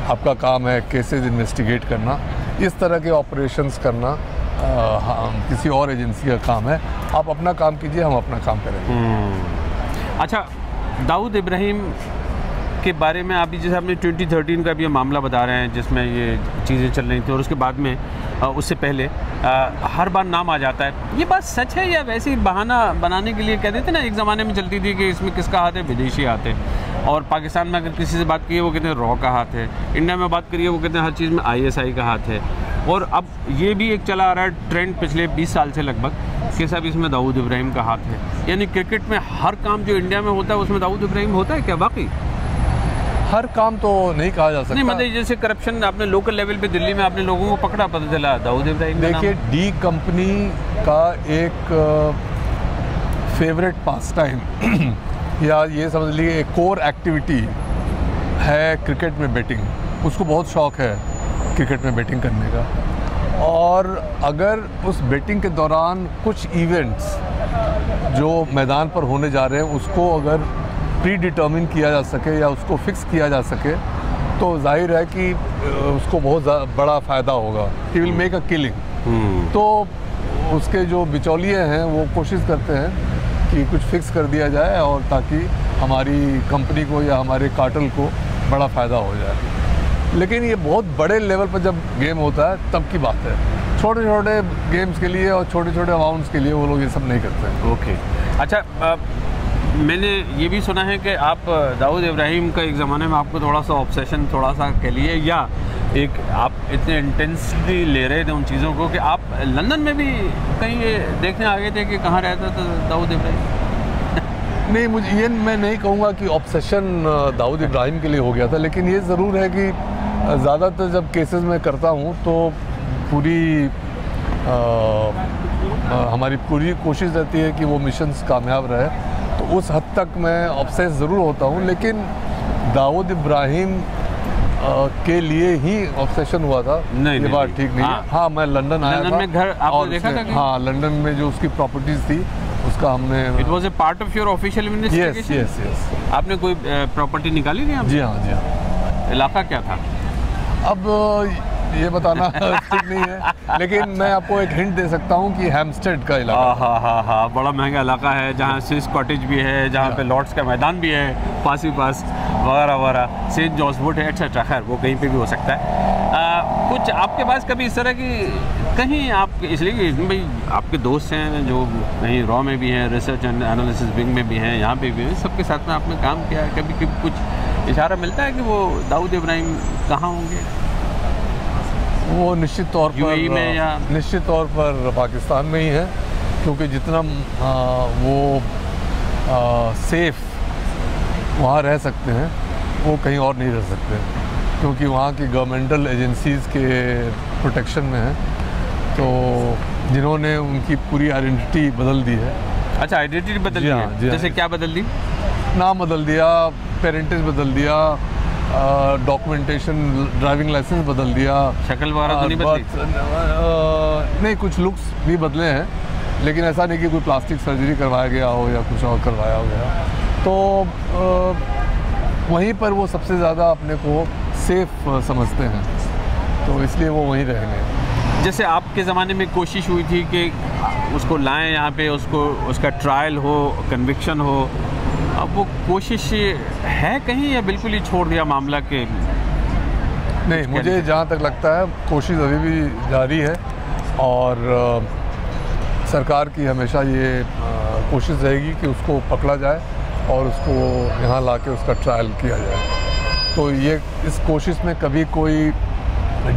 [SPEAKER 3] आपका काम है केसेस इन्वेस्टिगेट करना, इस तरह के ऑपरेशंस करना किसी और एजेंसी का काम है, आप अपना काम कीजिए, हम अपना काम करेंगे।
[SPEAKER 2] अच्छा, दाऊद इब्राहिम के बारे में अभी जैसे आपने 2013 का भी ये मामला बता रहे हैं जिसमें ये चीज़ें चल रही थी, और उसके बाद में उससे पहले हर बार नाम आ जाता है, ये बात सच है या वैसे ही बहाना बनाने के लिए कह देते ना? एक ज़माने में चलती थी कि इसमें किसका हाथ है, विदेशी हाथ है, और पाकिस्तान में अगर किसी से बात करिए वो कहते हैं रॉ का हाथ है, इंडिया में बात करिए वो कहते हैं हर चीज़ में ISI का हाथ है, और अब ये भी एक चला आ रहा है ट्रेंड पिछले 20 साल से लगभग कि सब इसमें दाऊद इब्राहिम का हाथ है। यानी क्रिकेट में हर काम जो इंडिया में होता है उसमें दाऊद इब्राहिम होता है क्या वाकई?
[SPEAKER 3] हर काम तो नहीं कहा जा सकता।
[SPEAKER 2] नहीं, मतलब जैसे करप्शन आपने लोकल लेवल पे दिल्ली में आपने लोगों को पकड़ा, पता चला दाऊद इब्राहिम।
[SPEAKER 3] देखिए, डी कंपनी का एक फेवरेट पास टाइम या ये समझ लीजिए एक कोर एक्टिविटी है क्रिकेट में बैटिंग। उसको बहुत शौक है क्रिकेट में बैटिंग करने का, और अगर उस बैटिंग के दौरान कुछ इवेंट्स जो मैदान पर होने जा रहे हैं उसको अगर प्री डिटर्मिन किया जा सके या उसको फिक्स किया जा सके, तो जाहिर है कि उसको बहुत बड़ा फ़ायदा होगा। He will make a killing. तो उसके जो बिचौलिए हैं वो कोशिश करते हैं कि कुछ फिक्स कर दिया जाए, और ताकि हमारी कंपनी को या हमारे कार्टेल को बड़ा फ़ायदा हो जाए। लेकिन ये बहुत बड़े लेवल पर जब गेम होता है तब की बात है। छोटे छोटे गेम्स के लिए और छोटे छोटे अमाउंट्स के लिए वो लोग ये सब नहीं करते हैं।
[SPEAKER 2] ओके, अच्छा, मैंने ये भी सुना है कि आप दाऊद इब्राहिम का एक ज़माने में आपको थोड़ा सा ऑब्सेशन, थोड़ा सा कह लिए, या एक आप इतने इंटेंसली ले रहे थे उन चीज़ों को कि आप लंदन में भी कहीं ये देखने आ गए थे कि कहाँ रहता था दाऊद इब्राहिम?
[SPEAKER 3] नहीं, मुझे ये मैं नहीं कहूँगा कि ऑब्सेशन दाऊद इब्राहिम के लिए हो गया था, लेकिन ये ज़रूर है कि ज़्यादातर जब केसेस मैं करता हूँ तो पूरी हमारी पूरी कोशिश रहती है कि वो मिशंस कामयाब रहे, तो उस हद तक मैं ऑब्सेस ज़रूर होता हूँ। लेकिन दाऊद इब्राहिम के लिए ही ऑब्सेशन हुआ था,
[SPEAKER 2] नहीं,
[SPEAKER 3] ये बात ठीक नहीं है। हाँ, मैं लंदन आया था,
[SPEAKER 2] लंदन में घर आपने देखा था?
[SPEAKER 3] हाँ, लंदन में जो उसकी प्रॉपर्टीज़ थी उसका हमने।
[SPEAKER 2] It was a part of your official investigation?
[SPEAKER 3] Yes.
[SPEAKER 2] आपने कोई प्रॉपर्टी निकाली थी?
[SPEAKER 3] जी हाँ।
[SPEAKER 2] इलाका क्या था?
[SPEAKER 3] अब ये बताना ठीक नहीं है, लेकिन मैं आपको एक हिंट दे सकता हूँ कि हैम्पस्टेड का इलाका।
[SPEAKER 2] हाँ, बड़ा महंगा इलाका है, जहाँ स्विस कॉटेज भी है, जहाँ पे लॉर्ड्स का मैदान भी है पास ही पास, वगैरह, सेंट जॉर्ज वुड है, एक्सेट्रा। खैर, वो कहीं पे भी हो सकता है। कुछ आपके पास कभी इस तरह की कहीं आप, इसलिए भाई आपके दोस्त हैं जो कहीं रॉ में भी हैं, रिसर्च एंड एनालिसिस विंग में भी हैं, यहाँ पे भी हैं, सबके साथ में आपने काम किया है, कभी कुछ इशारा मिलता है कि वो दाऊद इब्राहिम कहाँ होंगे?
[SPEAKER 3] वो निश्चित तौर पर
[SPEAKER 2] UAE में या
[SPEAKER 3] निश्चित तौर पर पाकिस्तान में ही है, क्योंकि जितना वो सेफ वहाँ रह सकते हैं वो कहीं और नहीं रह सकते, क्योंकि वहाँ की गवर्नमेंटल एजेंसीज़ के प्रोटेक्शन में है। तो जिन्होंने उनकी पूरी आइडेंटिटी बदल दी है।
[SPEAKER 2] अच्छा, आइडेंटिटी बदल दी है? जैसे क्या बदल दी?
[SPEAKER 3] नाम बदल दिया, पेरेंटेज बदल दिया, डॉक्यूमेंटेशन, ड्राइविंग लाइसेंस बदल दिया।
[SPEAKER 2] शक्ल वगैरह तो नहीं बदली?
[SPEAKER 3] नहीं, कुछ लुक्स भी बदले हैं, लेकिन ऐसा नहीं कि कोई प्लास्टिक सर्जरी करवाया गया हो या कुछ और करवाया हो गया। तो वहीं पर वो सबसे ज़्यादा अपने को सेफ समझते हैं, तो इसलिए वो वहीं रहेंगे।
[SPEAKER 2] जैसे आपके ज़माने में कोशिश हुई थी कि उसको लाएं यहाँ पे, उसका ट्रायल हो, कन्विक्शन हो, अब वो कोशिश है कहीं या बिल्कुल ही छोड़ दिया मामला के?
[SPEAKER 3] नहीं, मुझे जहाँ तक लगता है कोशिश अभी भी जारी है, और सरकार की हमेशा ये कोशिश रहेगी कि उसको पकड़ा जाए और उसको यहाँ लाके उसका ट्रायल किया जाए। तो ये इस कोशिश में कभी कोई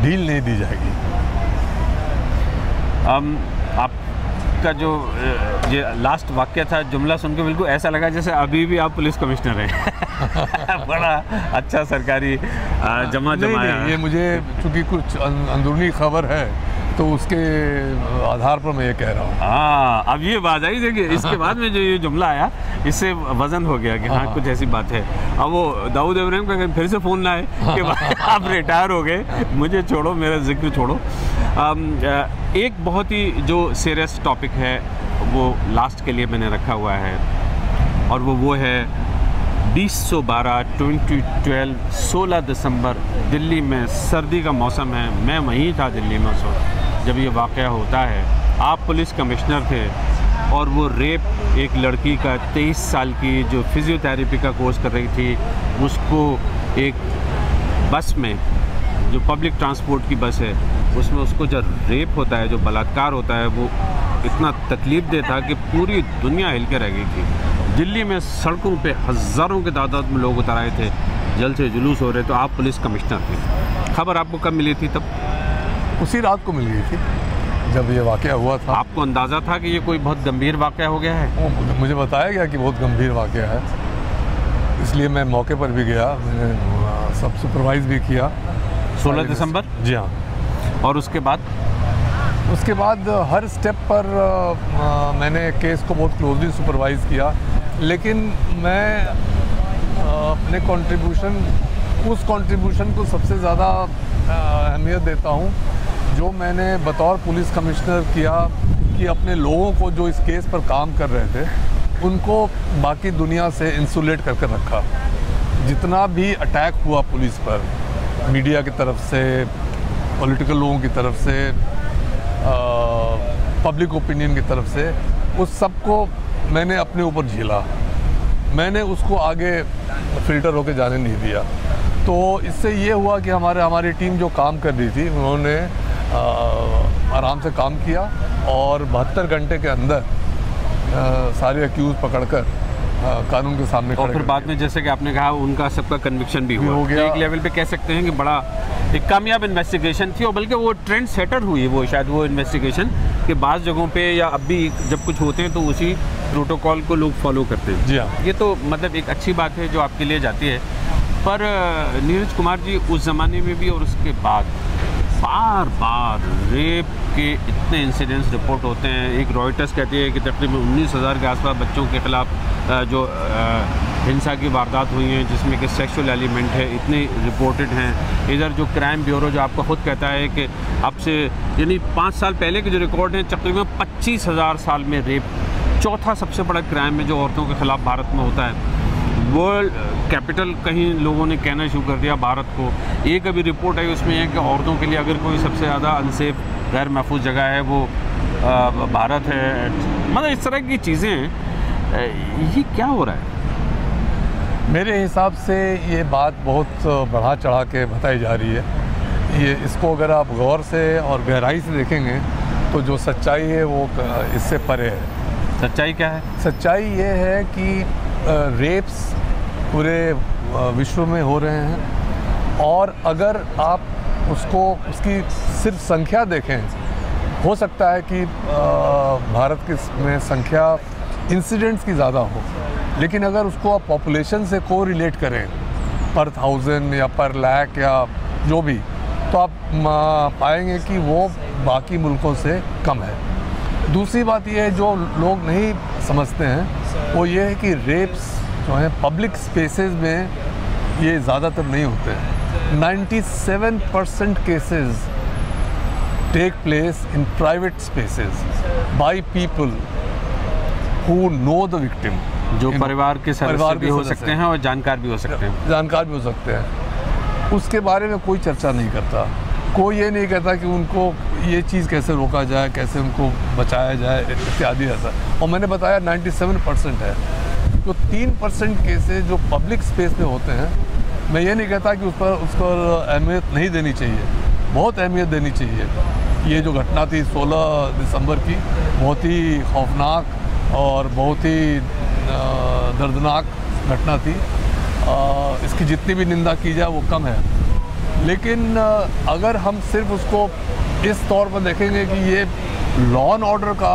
[SPEAKER 3] ढील नहीं दी जाएगी।
[SPEAKER 2] आप आपका जो ये लास्ट वाक्य था, जुमला सुन के बिल्कुल ऐसा लगा जैसे अभी भी आप पुलिस कमिश्नर हैं। बड़ा अच्छा सरकारी जमा जमाया।
[SPEAKER 3] नहीं, ये मुझे चूँकि कुछ अंदरूनी खबर है तो उसके आधार पर मैं ये कह रहा हूँ।
[SPEAKER 2] हाँ, अब ये बात आई, देखिए इसके बाद में जो ये जुमला आया इससे वजन हो गया कि हाँ कुछ ऐसी बात है। अब वो दाऊद इब्राहिम का फिर से फ़ोन ना आए कि आप रिटायर हो गए, मुझे छोड़ो, मेरा जिक्र छोड़ो। एक बहुत ही जो सीरियस टॉपिक है वो लास्ट के लिए मैंने रखा हुआ है, और वो है 2012 16 दिसंबर, दिल्ली में सर्दी का मौसम है। मैं वहीं था दिल्ली में उस वक्त जब ये वाक़या होता है। आप पुलिस कमिश्नर थे और वो रेप एक लड़की का 23 साल की जो फिज़ियोथेरेपी का कोर्स कर रही थी, उसको एक बस में, जो पब्लिक ट्रांसपोर्ट की बस है, उसमें उसको जब रेप होता है, जो बलात्कार होता है, वो इतना तकलीफ़देह था कि पूरी दुनिया हिल के रह गई थी। दिल्ली में सड़कों पे हज़ारों के तादाद में लोग उतर आए थे, जल से जुलूस हो रहे। तो आप पुलिस कमिश्नर थे, खबर आपको कब मिली थी? तब
[SPEAKER 3] उसी रात को मिल गई थी जब ये वाक़या हुआ था।
[SPEAKER 2] आपको अंदाज़ा था कि ये कोई बहुत गंभीर वाक़या हो गया है?
[SPEAKER 3] मुझे बताया गया कि बहुत गंभीर वाक़या है, इसलिए मैं मौके पर भी गया, मैंने सब सुपरवाइज़ भी किया।
[SPEAKER 2] 16 दिसंबर?
[SPEAKER 3] जी हाँ।
[SPEAKER 2] और उसके बाद
[SPEAKER 3] हर स्टेप पर मैंने केस को बहुत क्लोजली सुपरवाइज़ किया, लेकिन मैं अपने उस कंट्रीब्यूशन को सबसे ज़्यादा अहमियत देता हूँ जो मैंने बतौर पुलिस कमिश्नर किया, कि अपने लोगों को जो इस केस पर काम कर रहे थे उनको बाकी दुनिया से इंसुलेट करके रखा। जितना भी अटैक हुआ पुलिस पर, मीडिया की तरफ से, पॉलिटिकल लोगों की तरफ से, पब्लिक ओपिनियन की तरफ से, उस सब को मैंने अपने ऊपर झेला। मैंने उसको आगे फिल्टर होके जाने नहीं दिया। तो इससे ये हुआ कि हमारी टीम जो काम कर रही थी, उन्होंने आराम से काम किया और 72 घंटे के अंदर सारे अक्यूज़ पकड़कर कानून के सामने खड़े।
[SPEAKER 2] और फिर बाद में जैसे कि आपने कहा उनका सबका कन्विक्शन भी हो गया। एक लेवल पे कह सकते हैं कि बड़ा एक कामयाब इन्वेस्टिगेशन थी, और बल्कि वो ट्रेंड सेटर हुई वो शायद वो इन्वेस्टिगेशन कि बाज़ जगहों पे या अब भी जब कुछ होते हैं तो उसी प्रोटोकॉल को लोग फॉलो करते हैं।
[SPEAKER 3] जी हाँ,
[SPEAKER 2] ये तो मतलब एक अच्छी बात है जो आपके लिए जाती है। पर नीरज कुमार जी, उस ज़माने में भी और उसके बाद बार बार रेप के इतने इंसिडेंट्स रिपोर्ट होते हैं। एक रॉयटर्स कहती है कि तकरीबन 19,000 के आसपास बच्चों के ख़िलाफ़ जो हिंसा की वारदात हुई हैं जिसमें कि सेक्सुअल एलिमेंट है, इतने रिपोर्टेड हैं। इधर जो क्राइम ब्यूरो जो आपका ख़ुद कहता है कि अब से यानी 5 साल पहले के जो रिकॉर्ड हैं तकरीबन 25,000 साल में रेप चौथा सबसे बड़ा क्राइम है जो औरतों के ख़िलाफ़ भारत में होता है। वर्ल्ड कैपिटल कहीं लोगों ने कहना शुरू कर दिया भारत को। एक अभी रिपोर्ट आई उसमें है कि औरतों के लिए अगर कोई सबसे ज़्यादा अनसेफ गैर महफूज जगह है वो भारत है। मतलब इस तरह की चीज़ें, ये क्या हो रहा है?
[SPEAKER 3] मेरे हिसाब से ये बात बहुत बढ़ा चढ़ा के बताई जा रही है। ये इसको अगर आप गौर से और गहराई से देखेंगे तो जो सच्चाई है वो इससे परे है।
[SPEAKER 2] सच्चाई क्या है?
[SPEAKER 3] सच्चाई ये है कि रेप्स पूरे विश्व में हो रहे हैं, और अगर आप उसकी सिर्फ संख्या देखें, हो सकता है कि भारत में संख्या इंसिडेंट्स की ज़्यादा हो, लेकिन अगर उसको आप पॉपुलेशन से को रिलेट करें पर 1000 या पर लाख या जो भी, तो आप पाएंगे कि वो बाकी मुल्कों से कम है। दूसरी बात ये है जो लोग नहीं समझते हैं, वो ये है कि रेप्स जो हैं पब्लिक स्पेसेस में ये ज़्यादातर नहीं होते। 97% cases take place in private spaces by people who know the victim,
[SPEAKER 2] जो परिवार के सदस्य भी हो सकते हैं और जानकार भी हो सकते हैं।
[SPEAKER 3] उसके बारे में कोई चर्चा नहीं करता। कोई ये नहीं कहता कि उनको ये चीज़ कैसे रोका जाए, कैसे उनको बचाया जाए इत्यादि ऐसा। और मैंने बताया 97% है। जो 3% केसेस जो पब्लिक स्पेस में होते हैं, मैं ये नहीं कहता कि उसको अहमियत नहीं देनी चाहिए, बहुत अहमियत देनी चाहिए। ये जो घटना थी 16 दिसंबर की, बहुत ही खौफनाक और बहुत ही दर्दनाक घटना थी। इसकी जितनी भी निंदा की जाए वो कम है, लेकिन अगर हम सिर्फ उसको इस तौर पर देखेंगे कि ये लॉ एंड ऑर्डर का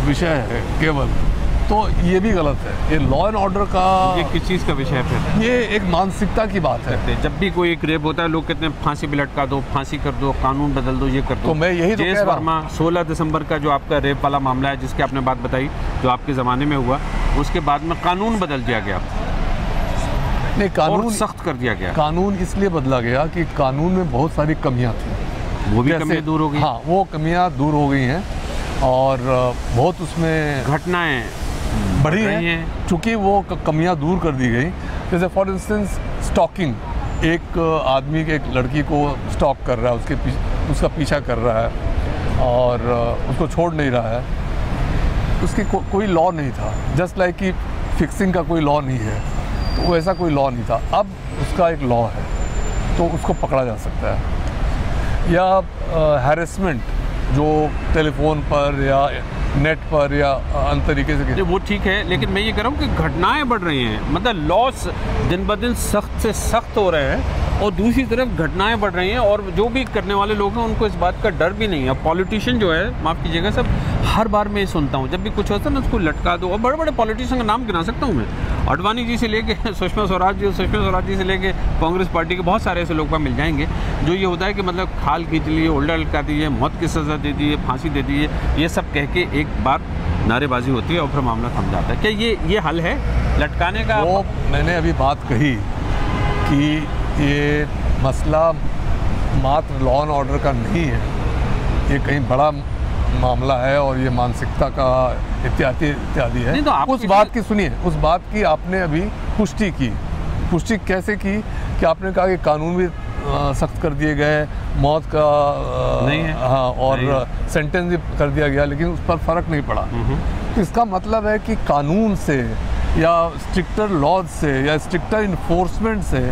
[SPEAKER 3] विषय है केवल, तो ये भी गलत है। ये लॉ एंड ऑर्डर का,
[SPEAKER 2] ये किस चीज़ का विषय है फिर?
[SPEAKER 3] ये एक मानसिकता की बात है।
[SPEAKER 2] जब भी कोई एक रेप होता है लोग कहते हैं फांसी पे लटका दो, फांसी कर दो, कानून बदल दो, ये कर दो।
[SPEAKER 3] तो मैं यही तो कह रहा
[SPEAKER 2] वर्मा 16 दिसंबर का जो आपका रेप वाला मामला है जिसकी आपने बात बताई, जो आपके ज़माने में हुआ, उसके बाद में कानून बदल दिया गया,
[SPEAKER 3] नहीं कानून
[SPEAKER 2] सख्त कर दिया गया।
[SPEAKER 3] कानून इसलिए बदला गया कि कानून में बहुत सारी कमियां थी,
[SPEAKER 2] वो भी कमियां दूर हो गई।
[SPEAKER 3] हाँ, वो कमियां दूर हो गई हैं और बहुत उसमें
[SPEAKER 2] घटनाएं
[SPEAKER 3] बढ़ी हैं चूँकि वो कमियां दूर कर दी गई। जैसे फॉर इंस्टेंस स्टॉकिंग, एक आदमी एक लड़की को स्टॉक कर रहा है, उसका पीछा कर रहा है और उसको छोड़ नहीं रहा है, उसकी कोई लॉ नहीं था। जस्ट लाइक कि फिक्सिंग का कोई लॉ नहीं है, तो वैसा कोई लॉ नहीं था। अब उसका एक लॉ है तो उसको पकड़ा जा सकता है। या हैरेसमेंट जो टेलीफोन पर या नेट पर या अन्य तरीके से,
[SPEAKER 2] वो ठीक है, लेकिन मैं ये कह रहा हूँ कि घटनाएं बढ़ रही हैं, मतलब लॉस दिन ब दिन सख्त से सख्त हो रहे हैं और दूसरी तरफ घटनाएं बढ़ रही हैं और जो भी करने वाले लोग हैं उनको इस बात का डर भी नहीं है। पॉलिटिशियन जो है, माफ़ कीजिएगा सब, हर बार मैं ये सुनता हूँ जब भी कुछ होता है ना उसको लटका दो। और बड़े बड़े पॉलिटिशियन का नाम गिना सकता हूँ मैं, अडवाणी जी से लेके सुषमा स्वराज जी से लेके कांग्रेस पार्टी के बहुत सारे ऐसे लोग मिल जाएंगे जो ये होता है कि मतलब खाल खींच लिए, उल्टा लटका दिए, मौत की सज़ा दे दी, फांसी दे दी, ये सब कह के एक बार नारेबाजी होती है और फिर मामला थम जाता है। क्या ये हल है लटकाने का?
[SPEAKER 3] वो मैंने अभी बात कही कि ये मसला मात्र लॉ एंड ऑर्डर का नहीं है, ये कहीं बड़ा मामला है और ये मानसिकता का इत्यादि है।
[SPEAKER 2] तो
[SPEAKER 3] उस बात की सुनिए, उस बात की आपने अभी पुष्टि की। पुष्टि कैसे की कि आपने कहा कि कानून भी सख्त कर दिए गए, मौत का
[SPEAKER 2] नहीं है,
[SPEAKER 3] हाँ, और सेंटेंस भी कर दिया गया, लेकिन उस पर फ़र्क नहीं पड़ा। तो इसका मतलब है कि कानून से या स्ट्रिक्टर लॉज से या स्ट्रिक्टर इन्फोर्समेंट से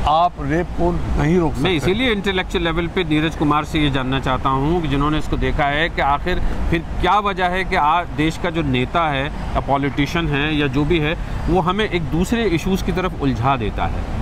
[SPEAKER 3] आप रेप को नहीं रोक सकते।
[SPEAKER 2] मैं इसीलिए इंटेलेक्चुअल लेवल पे नीरज कुमार से ये जानना चाहता हूँ कि जिन्होंने इसको देखा है कि आखिर फिर क्या वजह है कि देश का जो नेता है या पॉलिटिशियन है या जो भी है वो हमें एक दूसरे इश्यूज़ की तरफ उलझा देता है।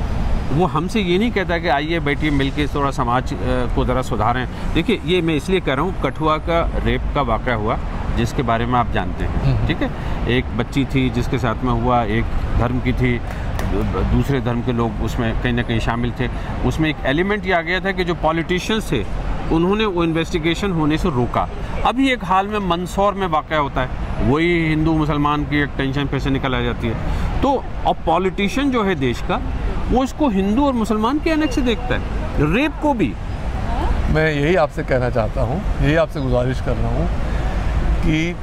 [SPEAKER 2] वो हमसे ये नहीं कहता कि आइए बैठिए मिलके थोड़ा समाज को ज़रा सुधारें। देखिए, ये मैं इसलिए कह रहा हूँ, कठुआ का रेप का वाक़या हुआ जिसके बारे में आप जानते हैं, ठीक है, एक बच्ची थी जिसके साथ में हुआ, एक धर्म की थी, दूसरे धर्म के लोग उसमें कहीं ना कहीं शामिल थे। उसमें एक एलिमेंट ये आ गया था कि जो पॉलिटिशियंस थे उन्होंने वो इन्वेस्टिगेशन होने से रोका। अभी एक हाल में मंदसौर में वाक़या होता है, वही हिंदू मुसलमान की एक टेंशन पे से निकल आ जाती है। तो अब पॉलिटिशियन जो है देश का, वो इसको हिंदू और मुसलमान के अलग से देखता है, रेप को भी।
[SPEAKER 3] मैं यही आपसे कहना चाहता हूँ, यही आपसे गुजारिश कर रहा हूँ कि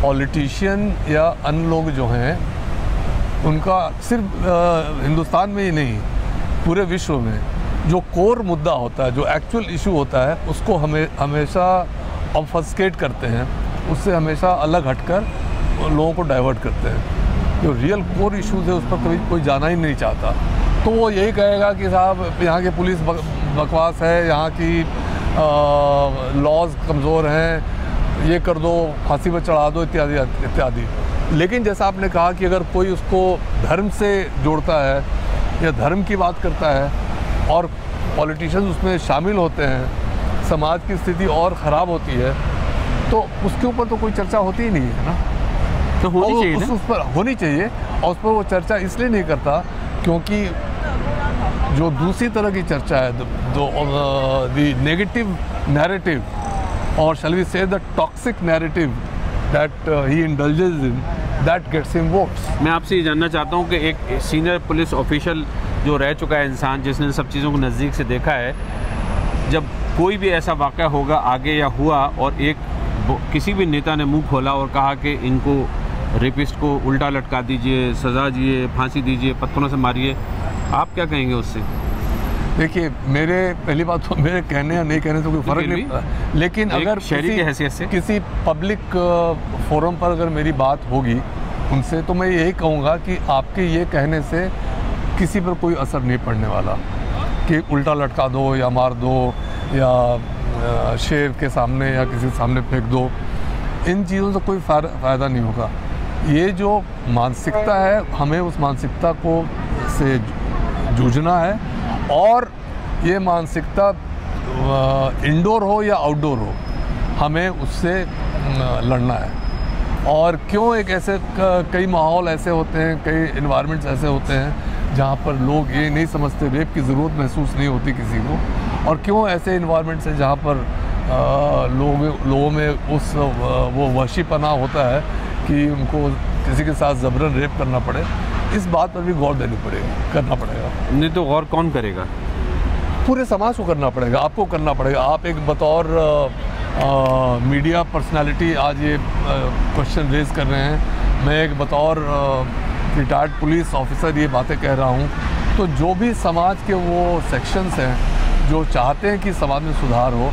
[SPEAKER 3] पॉलिटिशियन या अन्य लोग जो हैं उनका सिर्फ हिंदुस्तान में ही नहीं, पूरे विश्व में जो कोर मुद्दा होता है, जो एक्चुअल इशू होता है, उसको हमेशा ऑब्फस्केट करते हैं, उससे हमेशा अलग हटकर लोगों को डाइवर्ट करते हैं। जो रियल कोर इशूज़ है उस पर कभी कोई जाना ही नहीं चाहता। तो वो यही कहेगा कि साहब यहाँ की पुलिस बकवास है, यहाँ की लॉज कमज़ोर हैं, ये कर दो, फांसी पर चढ़ा दो, इत्यादि इत्यादि। लेकिन जैसा आपने कहा कि अगर कोई उसको धर्म से जोड़ता है या धर्म की बात करता है और पॉलिटिशियंस उसमें शामिल होते हैं, समाज की स्थिति और ख़राब होती है, तो उसके ऊपर तो कोई चर्चा होती ही नहीं है ना।
[SPEAKER 2] तो होनी चाहिए ना?
[SPEAKER 3] उस पर होनी चाहिए, और उस पर वो चर्चा इसलिए नहीं करता क्योंकि जो दूसरी तरह की चर्चा है, द नेगेटिव नैरेटिव, और शैल वी से the toxic narrative that he indulges in, that gets him votes.
[SPEAKER 2] मैं आपसे ये जानना चाहता हूँ कि एक सीनियर पुलिस ऑफिशियल जो रह चुका है इंसान, जिसने इन सब चीज़ों को नज़दीक से देखा है, जब कोई भी ऐसा वाक़या होगा आगे या हुआ और किसी भी नेता ने मुंह खोला और कहा कि इनको रेपिस्ट को उल्टा लटका दीजिए, सज़ा दीजिए, फांसी दीजिए, पत्थरों से मारिए, आप क्या कहेंगे उससे?
[SPEAKER 3] देखिए, मेरे पहली बात तो मेरे कहने या नहीं कहने से कोई फ़र्क नहीं पड़ता, लेकिन अगर
[SPEAKER 2] शहरी की हैसियत से
[SPEAKER 3] किसी पब्लिक फोरम पर अगर मेरी बात होगी उनसे, तो मैं यही कहूँगा कि आपके ये कहने से किसी पर कोई असर नहीं पड़ने वाला कि उल्टा लटका दो या मार दो या शेर के सामने या किसी के सामने फेंक दो। इन चीज़ों से कोई फ़ायदा नहीं होगा। ये जो मानसिकता है, हमें उस मानसिकता को से जूझना है और ये मानसिकता इंडोर हो या आउटडोर हो, हमें उससे लड़ना है। और क्यों एक ऐसे कई माहौल ऐसे होते हैं, कई इन्वायरमेंट्स ऐसे होते हैं जहाँ पर लोग ये नहीं समझते, रेप की ज़रूरत महसूस नहीं होती किसी को, और क्यों ऐसे इन्वायरमेंट्स हैं जहाँ पर लोगों में वो वहशीपना होता है कि उनको किसी के साथ ज़बरन रेप करना पड़े। इस बात पर भी गौर करना पड़ेगा।
[SPEAKER 2] नहीं तो गौर कौन करेगा?
[SPEAKER 3] पूरे समाज को करना पड़ेगा, आपको करना पड़ेगा। आप एक बतौर मीडिया पर्सनालिटी आज ये क्वेश्चन रेज कर रहे हैं, मैं एक बतौर रिटायर्ड पुलिस ऑफिसर ये बातें कह रहा हूँ, तो जो भी समाज के वो सेक्शंस हैं जो चाहते हैं कि समाज में सुधार हो,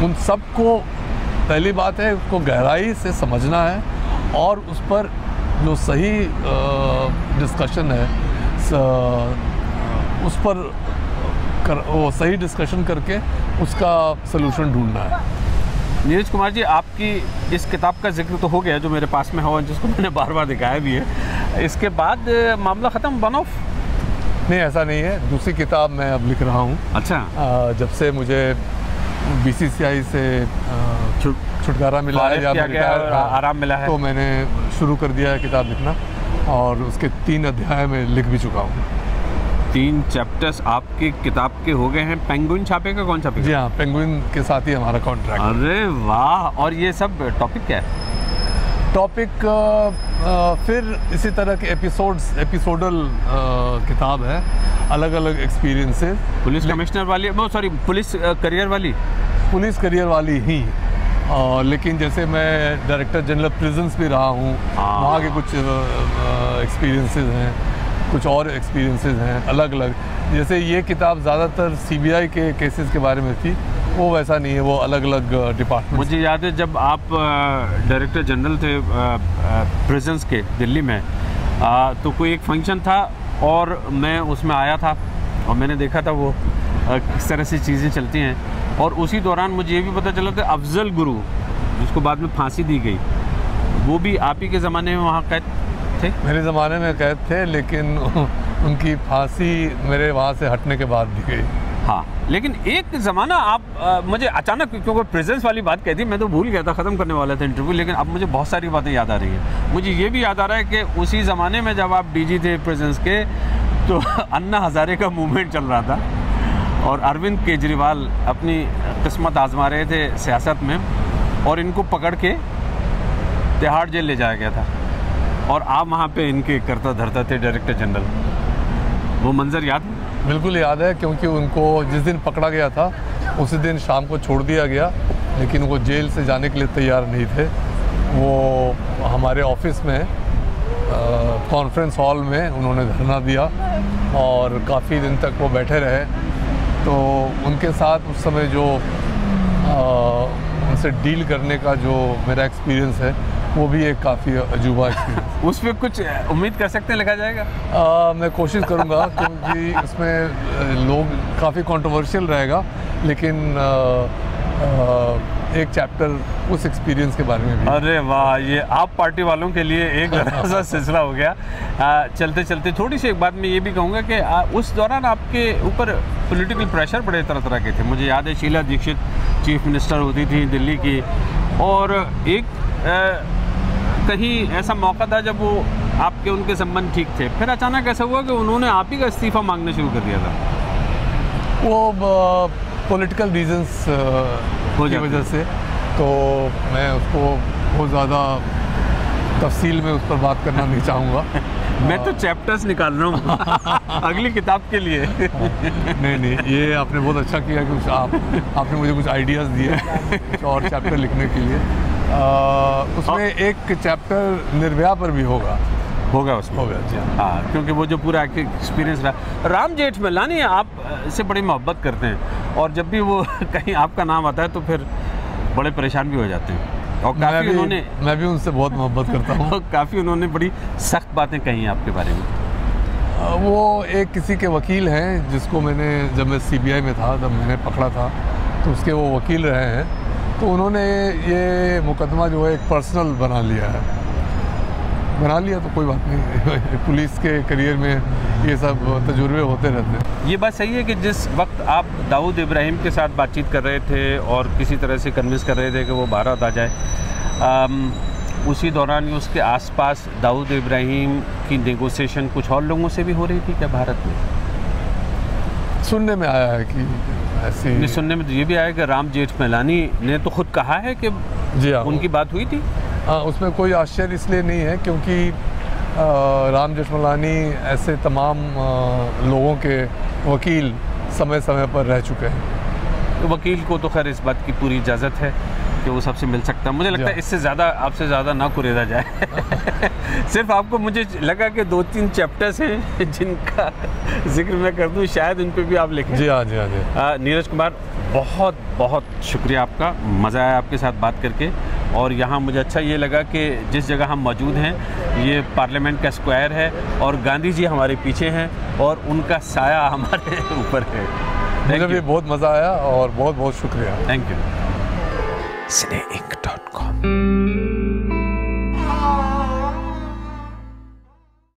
[SPEAKER 3] उन सबको पहली बात है उसको गहराई से समझना है और उस पर जो सही डिस्कशन है उस पर वो सही डिस्कशन करके उसका सलूशन ढूंढना है।
[SPEAKER 2] नीरज कुमार जी, आपकी इस किताब का जिक्र तो हो गया जो मेरे पास में है और जिसको मैंने बार बार दिखाया भी है। इसके बाद मामला ख़त्म, वन ऑफ?
[SPEAKER 3] नहीं, ऐसा नहीं है। दूसरी किताब मैं अब लिख रहा हूँ।
[SPEAKER 2] अच्छा।
[SPEAKER 3] जब से मुझे BCCI से छुटकारा मिला है या
[SPEAKER 2] आराम मिला है,
[SPEAKER 3] तो मैंने शुरू कर दिया है किताब लिखना और उसके 3 अध्याय में लिख भी चुका हूँ।
[SPEAKER 2] 3 चैप्टर्स आपकी किताब के हो गए हैं। पेंगुइन छापेगा? कौन छापेगा?
[SPEAKER 3] जी हाँ, पेंगुइन के साथ ही हमारा कॉन्ट्रैक्ट।
[SPEAKER 2] अरे वाह! और ये सब टॉपिक क्या है?
[SPEAKER 3] टॉपिक फिर इसी तरह के एपिसोडल किताब है, अलग अलग एक्सपीरियंसेस।
[SPEAKER 2] पुलिस कमिश्नर वाली, सॉरी, पुलिस करियर वाली?
[SPEAKER 3] पुलिस करियर वाली ही, लेकिन जैसे मैं डायरेक्टर जनरल प्रिजन्स भी रहा हूँ, वहाँ के कुछ एक्सपीरियंसेस हैं, कुछ और एक्सपीरियंसेस हैं अलग अलग। जैसे ये किताब ज़्यादातर CBI के केसेस के बारे में थी, वो वैसा नहीं है, वो अलग अलग डिपार्टमेंट।
[SPEAKER 2] मुझे याद है जब आप डायरेक्टर जनरल थे प्रिजन्स के दिल्ली में, तो कोई एक फंक्शन था और मैं उसमें आया था और मैंने देखा था वो किस तरह से चीज़ें चलती हैं। और उसी दौरान मुझे ये भी पता चला कि अफजल गुरु, जिसको बाद में फांसी दी गई, वो भी आप ही के ज़माने में वहाँ कैद थे? मेरे
[SPEAKER 3] ज़माने में कैद थे, लेकिन उनकी फांसी मेरे वहाँ से हटने के बाद दी गई।
[SPEAKER 2] हाँ, लेकिन एक ज़माना आप मुझे अचानक, क्योंकि प्रेजेंस वाली बात कहती, मैं तो भूल गया था, ख़त्म करने वाला था इंटरव्यू, लेकिन अब मुझे बहुत सारी बातें याद आ रही हैं। मुझे ये भी याद आ रहा है कि उसी ज़माने में जब आप DG थे प्रेजेंस के, तो अन्ना हज़ारे का मूवमेंट चल रहा था और अरविंद केजरीवाल अपनी किस्मत आजमा रहे थे सियासत में, और इनको पकड़ के तिहाड़ जेल ले जाया गया था और आप वहाँ पे इनके करता धरता थे डायरेक्टर जनरल। वो मंजर याद है?
[SPEAKER 3] बिल्कुल याद है, क्योंकि उनको जिस दिन पकड़ा गया था उसी दिन शाम को छोड़ दिया गया, लेकिन वो जेल से जाने के लिए तैयार नहीं थे। वो हमारे ऑफिस में कॉन्फ्रेंस हॉल में उन्होंने धरना दिया और काफ़ी दिन तक वो बैठे रहे। तो उनके साथ उस समय जो उनसे डील करने का जो मेरा एक्सपीरियंस है, वो भी एक काफ़ी अजूबा एक्सपीरियंस।
[SPEAKER 2] उस पर कुछ उम्मीद कर सकते हैं लिखा जाएगा?
[SPEAKER 3] मैं कोशिश करूँगा, क्योंकि उसमें लोग काफ़ी कंट्रोवर्शियल रहेगा, लेकिन एक चैप्टर उस एक्सपीरियंस के बारे में भी।
[SPEAKER 2] अरे वाह, ये आप पार्टी वालों के लिए एक सा सिलसिला हो गया। चलते चलते थोड़ी सी एक बात मैं ये भी कहूँगा कि उस दौरान आपके ऊपर पॉलिटिकल प्रेशर बड़े तरह तरह के थे। मुझे याद है शीला दीक्षित चीफ मिनिस्टर होती थी दिल्ली की, और एक कहीं ऐसा मौका था जब वो आपके उनके संबंध ठीक थे, फिर अचानक ऐसा हुआ कि उन्होंने आप ही का इस्तीफ़ा मांगना शुरू कर दिया था।
[SPEAKER 3] वो पॉलिटिकल रीजंस की वजह से, तो मैं उसको बहुत ज़्यादा तफसील में उस पर बात करना नहीं चाहूँगा।
[SPEAKER 2] मैं तो चैप्टर्स निकाल रहा हूँ अगली किताब के लिए।
[SPEAKER 3] नहीं, ये आपने बहुत अच्छा किया कि आपने मुझे कुछ आइडियाज़ दिए कुछ और चैप्टर लिखने के लिए। उसमें एक चैप्टर निर्भया पर भी होगा उसमें होगा जी।
[SPEAKER 2] हाँ, क्योंकि वो जो पूरा एक्सपीरियंस रहा। राम जेठमलानी आप से बड़ी मोहब्बत करते हैं, और जब भी वो कहीं आपका नाम आता है तो फिर बड़े परेशान भी हो जाते हैं, और काफ़ी
[SPEAKER 3] मैं भी उनसे बहुत मोहब्बत करता हूँ।
[SPEAKER 2] काफ़ी उन्होंने बड़ी सख्त बातें कही हैं आपके बारे में।
[SPEAKER 3] वो एक किसी के वकील हैं जिसको मैंने, जब मैं CBI में था तब मैंने पकड़ा था, तो उसके वो वकील रहे हैं, तो उन्होंने ये मुकदमा जो है एक पर्सनल बना लिया तो कोई बात नहीं। पुलिस के करियर में ये सब तजुर्बे होते रहते हैं।
[SPEAKER 2] ये बात सही है कि जिस वक्त आप दाऊद इब्राहिम के साथ बातचीत कर रहे थे और किसी तरह से कन्विंस कर रहे थे कि वो भारत आ जाए। उसी दौरान उसके आसपास दाऊद इब्राहिम की नेगोशिएशन कुछ और लोगों से भी हो रही थी क्या भारत में?
[SPEAKER 3] सुनने में आया है कि ऐसी,
[SPEAKER 2] नहीं, सुनने में तो ये भी आया कि राम जेठमलानी ने तो खुद कहा है कि
[SPEAKER 3] जी हाँ,
[SPEAKER 2] उनकी बात हुई थी।
[SPEAKER 3] हाँ, उसमें कोई आश्चर्य इसलिए नहीं है क्योंकि राम जेठमलानी ऐसे तमाम लोगों के वकील समय समय पर रह चुके हैं।
[SPEAKER 2] तो वकील को तो खैर इस बात की पूरी इजाज़त है कि वो सबसे मिल सकता है। मुझे लगता है इससे ज़्यादा आपसे ज़्यादा ना कुरेदा जाए। सिर्फ आपको मुझे लगा कि 2-3 चैप्टर्स हैं जिनका जिक्र मैं कर दूं, शायद उन पे भी आप लिखें।
[SPEAKER 3] जी हाँ, जी हाँ, जी।
[SPEAKER 2] नीरज कुमार, बहुत बहुत शुक्रिया आपका, मज़ा आया आपके साथ बात करके। और यहाँ मुझे अच्छा ये लगा कि जिस जगह हम मौजूद हैं ये पार्लियामेंट का स्क्वायर है और गांधी जी हमारे पीछे हैं और उनका साया हमारे ऊपर है।
[SPEAKER 3] मुझे भी बहुत मज़ा आया और बहुत बहुत शुक्रिया।
[SPEAKER 2] Thank you. cineinc.com